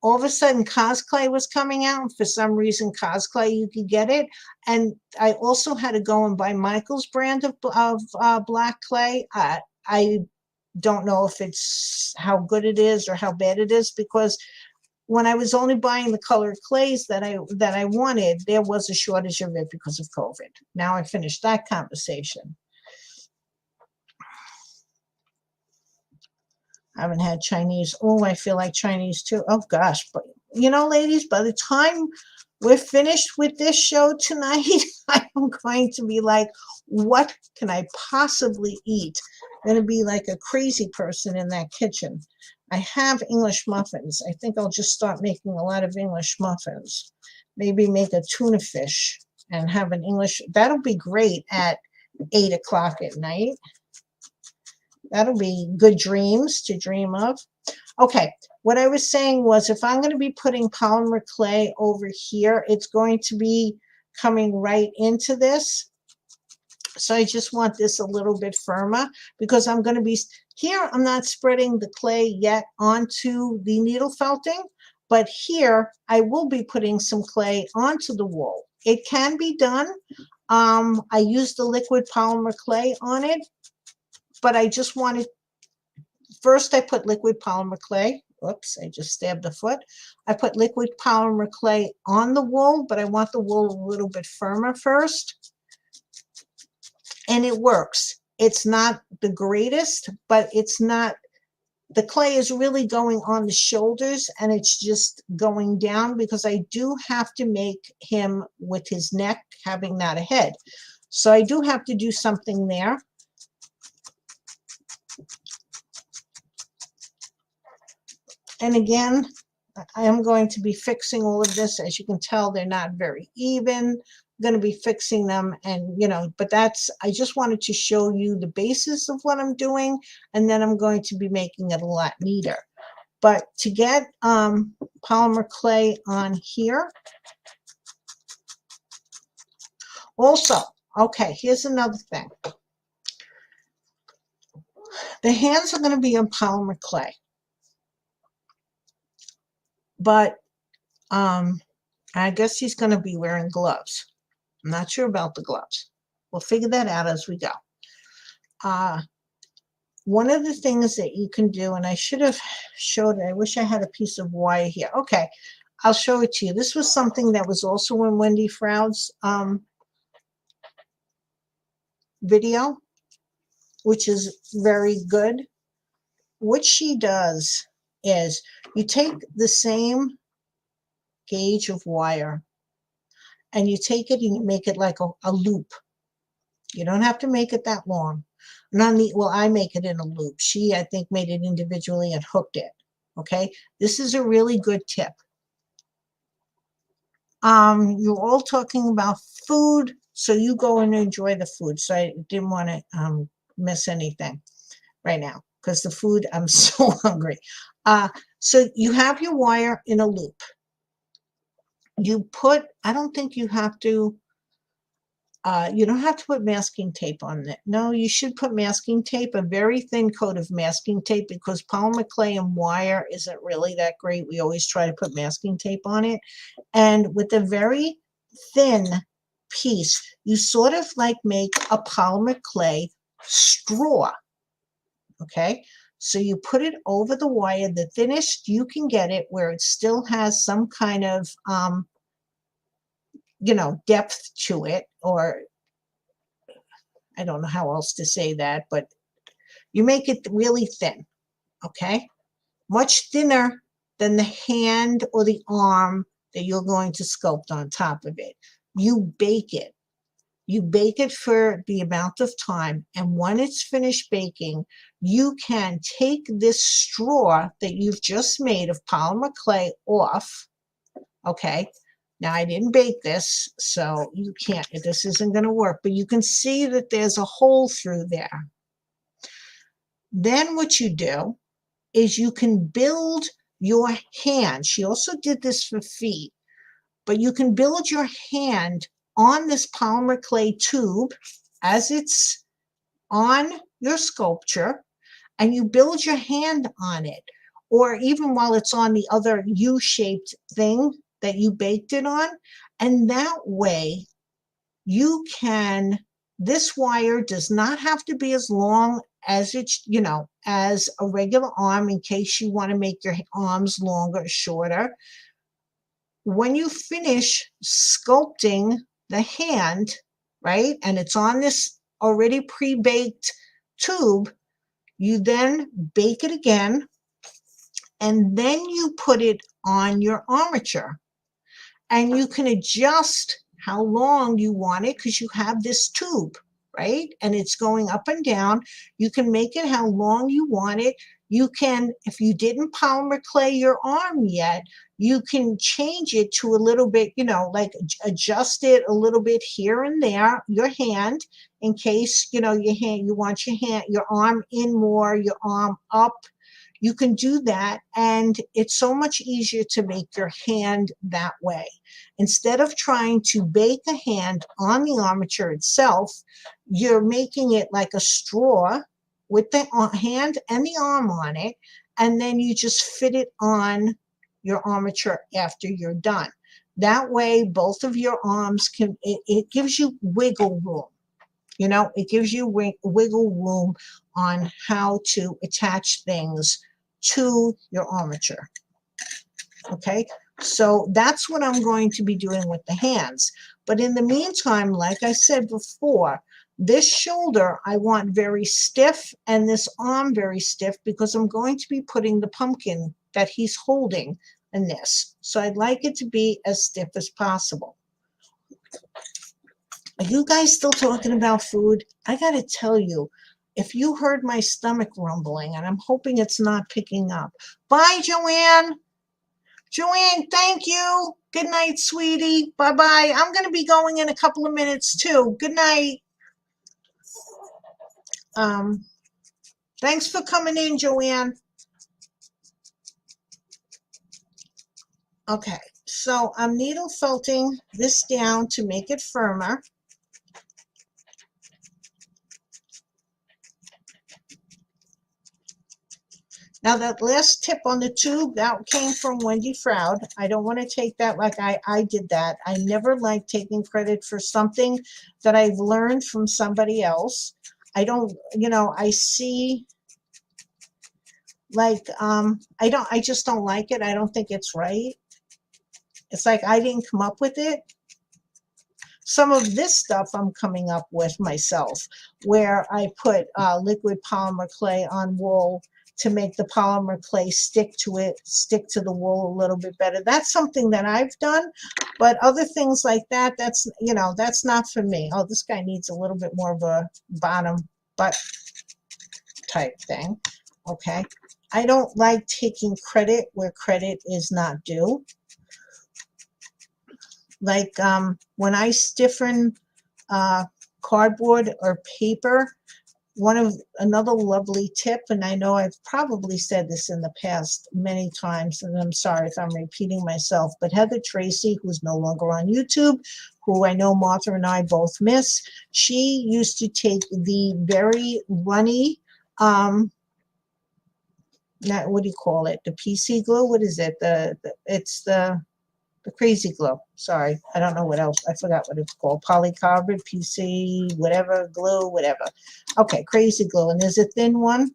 All of a sudden, Cos clay was coming out. And for some reason, Cos clay, you could get it. And I also had to go and buy Michael's brand of black clay. I don't know if it's how good it is or how bad it is, because when I was only buying the colored clays that I wanted, there was a shortage of it because of COVID. Now I finished that conversation. I haven't had Chinese. Oh, I feel like Chinese too. Oh gosh, but ladies, by the time we're finished with this show tonight, I'm going to be like, what can I possibly eat? I'm going to be like a crazy person in that kitchen. I have English muffins. I think I'll just start making a lot of English muffins. Maybe make a tuna fish and have an English. That'll be great at 8 o'clock at night. That'll be good dreams to dream of. Okay, what I was saying was, if I'm going to be putting polymer clay over here, it's going to be coming right into this. So I just want this a little bit firmer, because I'm going to be here. I'm not spreading the clay yet onto the needle felting, but here I will be putting some clay onto the wool. It can be done. I used the liquid polymer clay on it, but I just wanted, first I put liquid polymer clay. Oops, I just stabbed the foot. I put liquid polymer clay on the wool, but I want the wool a little bit firmer first. And it works. It's not the greatest, but it's not, the clay is really going on the shoulders and it's just going down because I do have to make him with his neck having that ahead. So I do have to do something there. And again, I am going to be fixing all of this. As you can tell, they're not very even. I'm going to be fixing them, and but that's, I just wanted to show you the basis of what I'm doing, and then I'm going to be making it a lot neater. But to get polymer clay on here, also, okay, here's another thing. The hands are going to be on polymer clay, but I guess he's going to be wearing gloves. I'm not sure about the gloves. We'll figure that out as we go. One of the things that you can do, and I should have showed it, I wish I had a piece of wire here. Okay, I'll show it to you. This was something that was also in Wendy Froud's video, which is very good. What she does is you take the same gauge of wire and you take it and you make it like a loop. You don't have to make it that long. Well, I make it in a loop. She, I think, made it individually and hooked it. Okay, this is a really good tip. You're all talking about food, so you go and enjoy the food. So I didn't want to miss anything right now because the food, I'm so hungry. So you have your wire in a loop. You put, I don't think you have to, you don't have to put masking tape on it. No, you should put masking tape, a very thin coat of masking tape, because polymer clay and wire isn't really that great. We always try to put masking tape on it. And with a very thin piece, you sort of like make a polymer clay straw. Okay, so you put it over the wire, the thinnest you can get it, where it still has some kind of depth to it, or I don't know how else to say that, but you make it really thin. Okay, much thinner than the hand or the arm that you're going to sculpt on top of it. You bake it. You bake it for the amount of time, and when it's finished baking, you can take this straw that you've just made of polymer clay off. Okay, now I didn't bake this, so you can't, this isn't going to work, but you can see that there's a hole through there. Then what you do is you can build your hand. She also did this for feet, but you can build your hand on this polymer clay tube as it's on your sculpture, and you build your hand on it, or even while it's on the other U-shaped thing that you baked it on. And that way you can, this wire does not have to be as long as it's, as a regular arm, in case you want to make your arms longer or shorter. When you finish sculpting the hand, right, and it's on this already pre-baked tube, you then bake it again, and then you put it on your armature. And you can adjust how long you want it, because you have this tube, right? And it's going up and down. You can make it how long you want it. You can, if you didn't polymer clay your arm yet, you can change it to a little bit, like adjust it a little bit here and there, your hand, in case, your hand, you want your arm in more, your arm up. You can do that, and it's so much easier to make your hand that way. Instead of trying to bake a hand on the armature itself, you're making it like a straw with the hand and the arm on it, and then you just fit it on your armature after you're done. That way, both of your arms can, it gives you wiggle room. It gives you wiggle room on how to attach things to your armature. Okay, so that's what I'm going to be doing with the hands. But in the meantime, like I said before, This shoulder I want very stiff and this arm very stiff because I'm going to be putting the pumpkin that he's holding in this. So I'd like it to be as stiff as possible. Are you guys still talking about food? I got to tell you, if you heard my stomach rumbling, and I'm hoping it's not picking up. Bye, Joanne. Joanne, thank you. Good night, sweetie. Bye-bye. I'm going to be going in a couple of minutes, too. Good night. Thanks for coming in, Joanne. Okay, so I'm needle felting this down to make it firmer. Now that last tip on the tube, that came from Wendy Froud. I don't want to take that like I did that. I never like taking credit for something that I've learned from somebody else. I don't, I see like, I just don't like it. I don't think it's right. It's like I didn't come up with it. Some of this stuff I'm coming up with myself, where I put liquid polymer clay on wool to make the polymer clay stick to the wool a little bit better. That's something that I've done, but other things like that, that's not for me. Oh, this guy needs a little bit more of a bottom butt type thing. Okay. I don't like taking credit where credit is not due. Like when I stiffen cardboard or paper, another lovely tip, and I know I've probably said this in the past many times, and I'm sorry if I'm repeating myself, but Heather Tracy, who's no longer on YouTube, who I know Martha and I both miss, she used to take the very runny, what do you call it? The PC glue? What is it? It's the crazy glue. Sorry, I don't know what else. I forgot what it's called. Polycarbonate, PC, whatever, glue, whatever. Okay, crazy glue. And there's a thin one,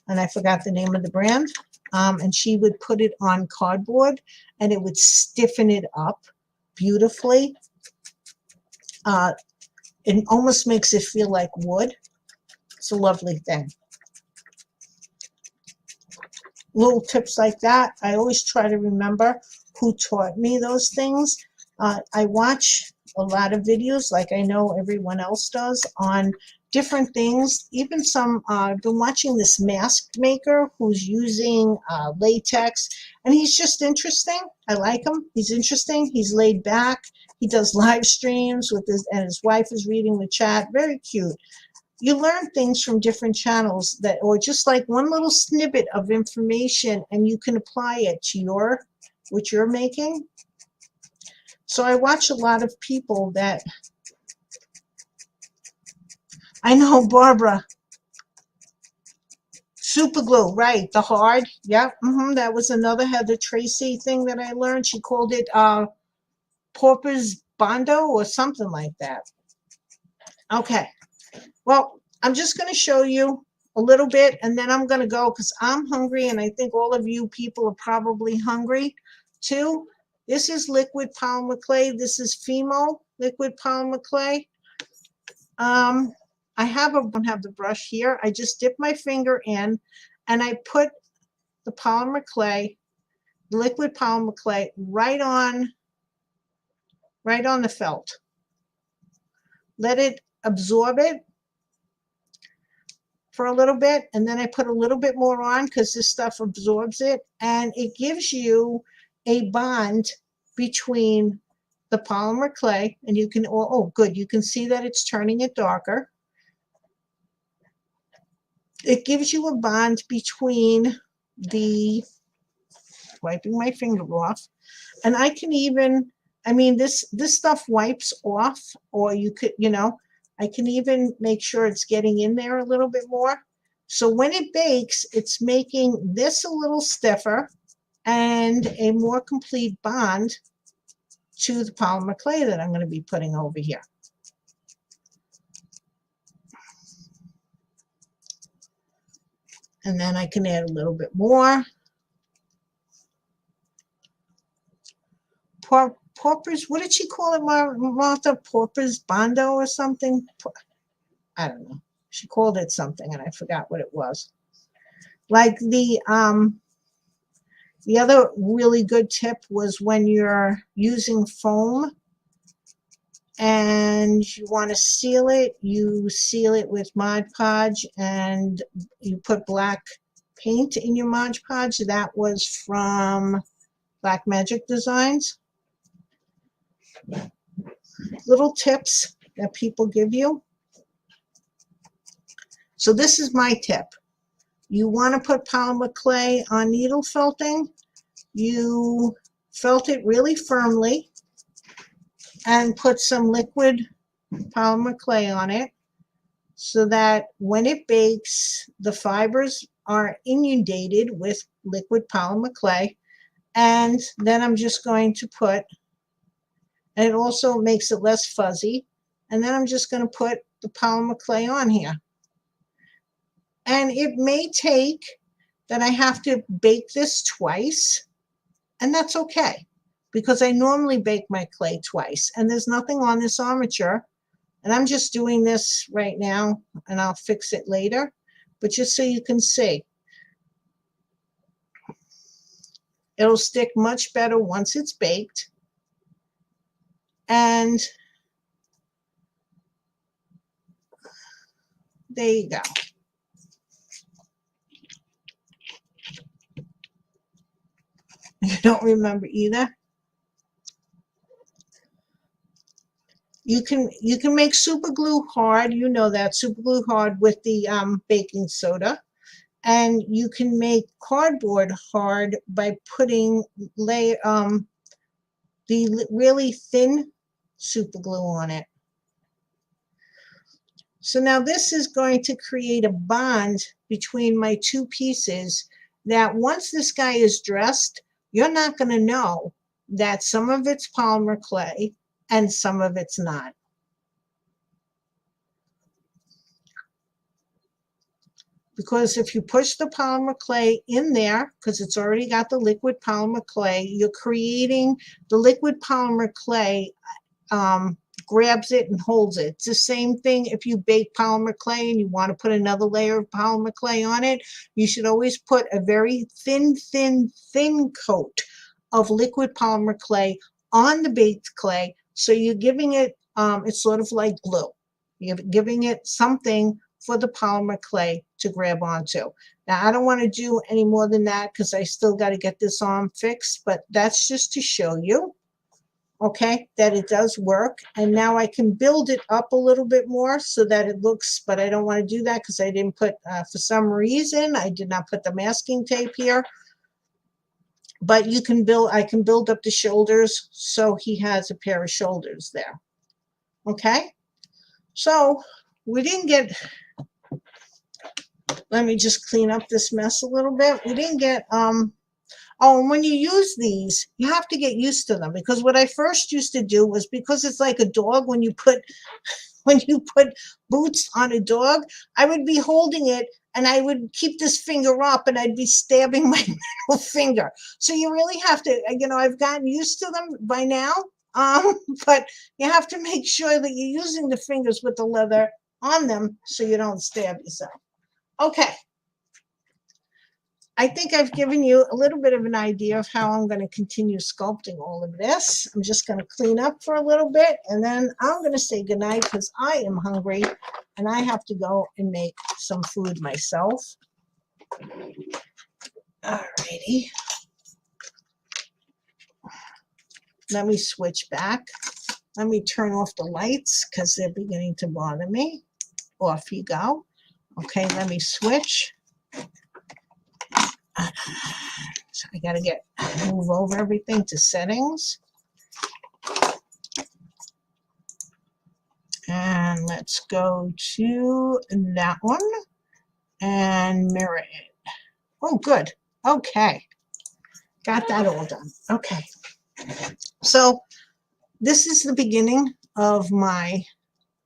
and I forgot the name of the brand. And she would put it on cardboard, and it would stiffen it up beautifully. It almost makes it feel like wood. It's a lovely thing. Little tips like that. I always try to remember who taught me those things. I watch a lot of videos, like I know everyone else does, on different things. Even I've been watching this mask maker who's using latex, and he's just interesting. I like him. He's interesting. He's laid back. He does live streams and his wife is reading the chat. Very cute. You learn things from different channels or just like one little snippet of information, and you can apply it to what you're making. So I watch a lot of people that I know. Barbara, super glue, right? The hard, yep. That was another Heather Tracy thing that I learned. She called it Porpoise Bondo or something like that. Okay, well, I'm just going to show you a little bit, and then I'm going to go because I'm hungry, and I think all of you people are probably hungry too. This is liquid polymer clay. This is Fimo liquid polymer clay. I don't have the brush here. I just dip my finger in, and I put the polymer clay, liquid polymer clay, right on the felt. Let it absorb it for a little bit, and then I put a little bit more on because this stuff absorbs it, and it gives you a bond between the polymer clay, and you can, oh good, you can see that it's turning it darker. It gives you a bond between wiping my finger off, and I can even, this stuff wipes off, or you could, I can even make sure it's getting in there a little bit more. So when it bakes, it's making this a little stiffer and a more complete bond to the polymer clay that I'm going to be putting over here. And then I can add a little bit more. Porpoise, what did she call it, Martha? Porpoise Bondo or something? I don't know. She called it something and I forgot what it was. Like the other really good tip was when you're using foam and you want to seal it, you seal it with Mod Podge and you put black paint in your Mod Podge. That was from Black Magic Designs. Little tips that people give you. So this is my tip. You want to put polymer clay on needle felting. You felt it really firmly and put some liquid polymer clay on it so that when it bakes, the fibers are inundated with liquid polymer clay. And then I'm just going to put, and it also makes it less fuzzy, and then I'm just going to put the polymer clay on here. And it may take that I have to bake this twice, and that's okay, because I normally bake my clay twice, and there's nothing on this armature, and I'm just doing this right now, and I'll fix it later, but just so you can see. It'll stick much better once it's baked, and there you go. You don't remember either? You can make super glue hard. You know that, super glue hard with the baking soda. And you can make cardboard hard by putting the really thin super glue on it. So now this is going to create a bond between my two pieces that once this guy is dressed, you're not going to know that some of it's polymer clay and some of it's not. Because if you push the polymer clay in there, because it's already got the liquid polymer clay, you're creating the liquid polymer clay grabs it and holds it. It's the same thing if you bake polymer clay and you want to put another layer of polymer clay on it. You should always put a very thin coat of liquid polymer clay on the baked clay. So you're giving it, it's sort of like glue. You're giving it something for the polymer clay to grab onto. Now, I don't want to do any more than that because I still got to get this arm fixed, but that's just to show you, okay, that it does work. And now I can build it up a little bit more so that it looks, but I don't want to do that because I didn't put, for some reason, I did not put the masking tape here. But you can build, I can build up the shoulders so he has a pair of shoulders there. Okay, so we didn't get, let me just clean up this mess a little bit. We didn't get, oh, and when you use these, you have to get used to them, because what I first used to do was, because it's like a dog, when you put boots on a dog, I would be holding it and I would keep this finger up and I'd be stabbing my middle finger. So you really have to, you know, I've gotten used to them by now, but you have to make sure that you're using the fingers with the leather on them so you don't stab yourself. Okay. I think I've given you a little bit of an idea of how I'm going to continue sculpting all of this. I'm just going to clean up for a little bit, and then I'm going to say goodnight because I am hungry and I have to go and make some food myself. Alrighty. Let me switch back. Let me turn off the lights because they're beginning to bother me. Off you go. Okay, let me switch. So I got to move over everything to settings. And let's go to that one and mirror it. Oh, good. Okay. Got that all done. Okay. So this is the beginning of my,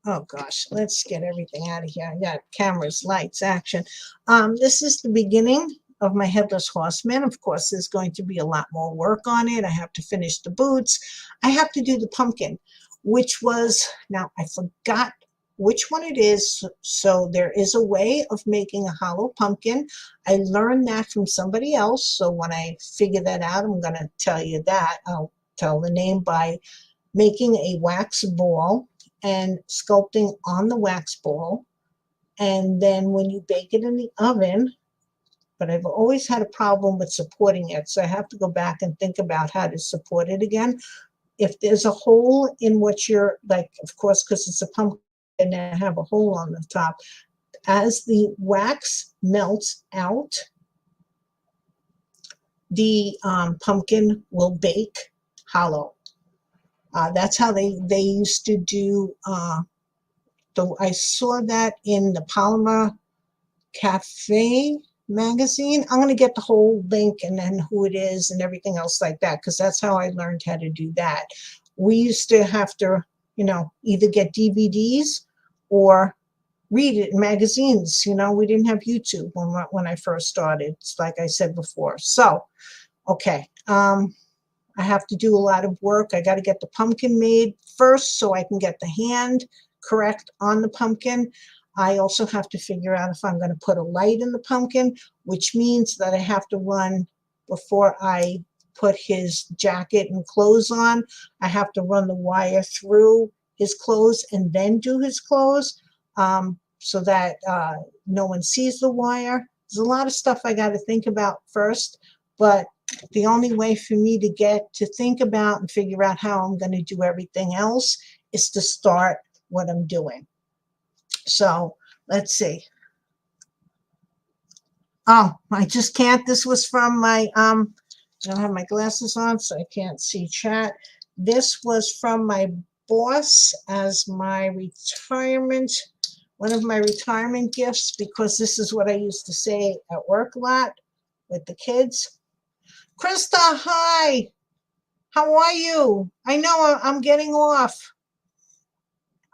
oh gosh, let's get everything out of here. I got cameras, lights, action. This is the beginning of my Headless Horseman. Of course, there's going to be a lot more work on it. I have to finish the boots. I have to do the pumpkin, which was, now I forgot which one it is. So there is a way of making a hollow pumpkin. I learned that from somebody else. So when I figure that out, I'm going to tell you that. I'll tell the name by making a wax ball and sculpting on the wax ball. And then when you bake it in the oven, but I've always had a problem with supporting it. So I have to go back and think about how to support it again. If there's a hole in what you're like, of course, because it's a pumpkin and I have a hole on the top, as the wax melts out, the pumpkin will bake hollow. That's how they used to do. I saw that in the Polymer Cafe magazine. I'm going to get the whole link and then who it is and everything else like that, because that's how I learned how to do that. We used to have to, either get DVDs or read it in magazines. We didn't have YouTube when I first started, like I said before. So, okay. I have to do a lot of work. I got to get the pumpkin made first so I can get the hand correct on the pumpkin. I also have to figure out if I'm going to put a light in the pumpkin, which means that I have to run, before I put his jacket and clothes on, I have to run the wire through his clothes and then do his clothes, so that no one sees the wire. There's a lot of stuff I got to think about first, but the only way for me to get to think about and figure out how I'm going to do everything else is to start what I'm doing. So let's see. Oh, I just can't. This was from my, I don't have my glasses on, so I can't see chat. This was from my boss as my retirement, one of my retirement gifts, because this is what I used to say at work a lot with the kids. Krista, hi. How are you? I know I'm getting off.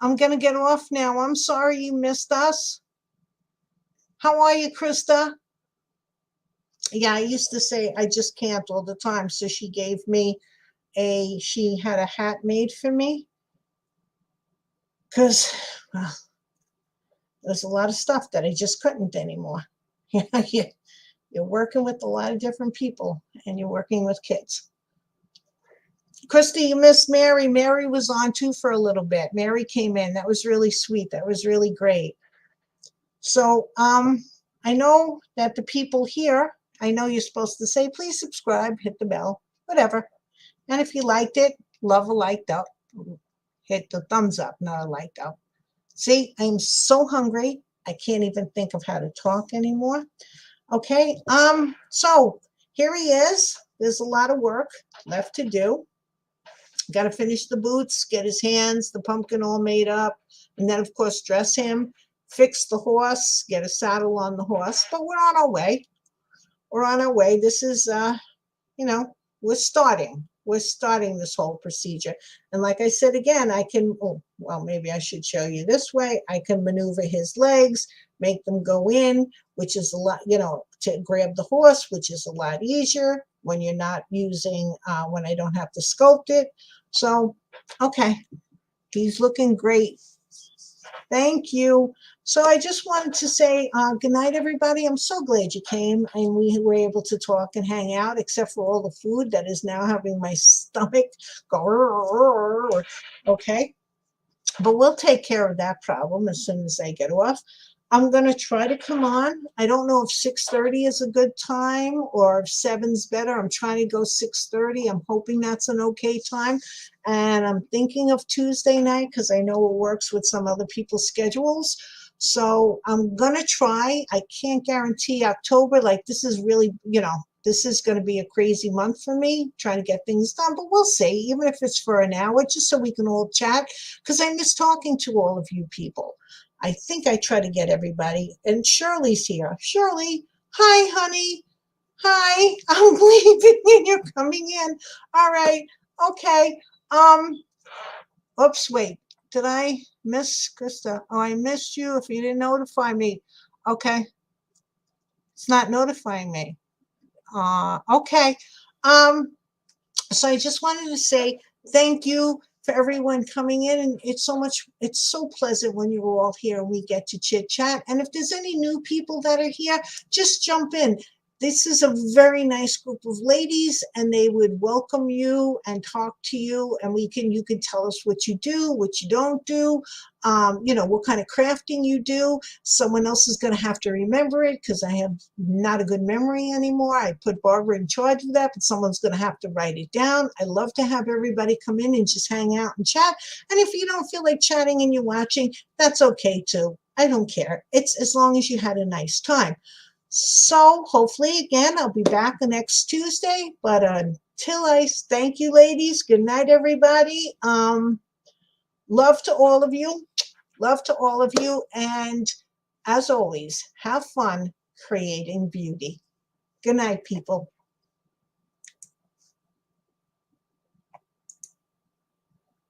I'm going to get off now. I'm sorry you missed us. How are you, Krista? Yeah, I used to say I just can't all the time. So she gave me she had a hat made for me because, well, there's a lot of stuff that I just couldn't anymore. You're working with a lot of different people and you're working with kids. Christy, you missed Mary. Mary was on too for a little bit. Mary came in. That was really sweet. That was really great. So I know that the people here, I know you're supposed to say, please subscribe, hit the bell, whatever. And if you liked it, love a liked up, hit the thumbs up, not a liked up. See, I'm so hungry. I can't even think of how to talk anymore. Okay, so here he is. There's a lot of work left to do. Got to finish the boots, get his hands, the pumpkin all made up, and then, of course, dress him, fix the horse, get a saddle on the horse. But we're on our way. We're on our way. This is, we're starting. We're starting this whole procedure. And like I said again, I can, well, maybe I should show you this way. I can maneuver his legs, make them go in, which is a lot, to grab the horse, which is a lot easier when you're not using, when I don't have to sculpt it. So, okay, he's looking great. Thank you. So I just wanted to say good night, everybody. I'm so glad you came and we were able to talk and hang out, except for all the food that is now having my stomach go, okay? But we'll take care of that problem as soon as I get off. I'm going to try to come on. I don't know if 6:30 is a good time or if 7's better. I'm trying to go 6:30. I'm hoping that's an okay time. And I'm thinking of Tuesday night because I know it works with some other people's schedules. So I'm going to try. I can't guarantee October. Like, this is really, this is going to be a crazy month for me, trying to get things done. But we'll see, even if it's for an hour, just so we can all chat, because I miss talking to all of you people. I think I try to get everybody. And Shirley's here. Shirley, hi, honey. Hi, I'm leaving and you're coming in. All right. Okay. Oops, wait. Did I miss Krista? Oh, I missed you if you didn't notify me. Okay. It's not notifying me. Okay. So I just wanted to say thank you. for everyone coming in. And it's so pleasant when you're all here and we get to chit chat. And if there's any new people that are here, just jump in. This is a very nice group of ladies, and they would welcome you and talk to you. And you can tell us what you do, what you don't do, what kind of crafting you do. Someone else is going to have to remember it because I have not a good memory anymore. I put Barbara in charge of that, but someone's going to have to write it down. I love to have everybody come in and just hang out and chat. And if you don't feel like chatting and you're watching, that's okay too. I don't care. It's as long as you had a nice time. So hopefully, again, I'll be back the next Tuesday. But until thank you, ladies. Good night, everybody. Love to all of you. Love to all of you. And as always, have fun creating beauty. Good night, people.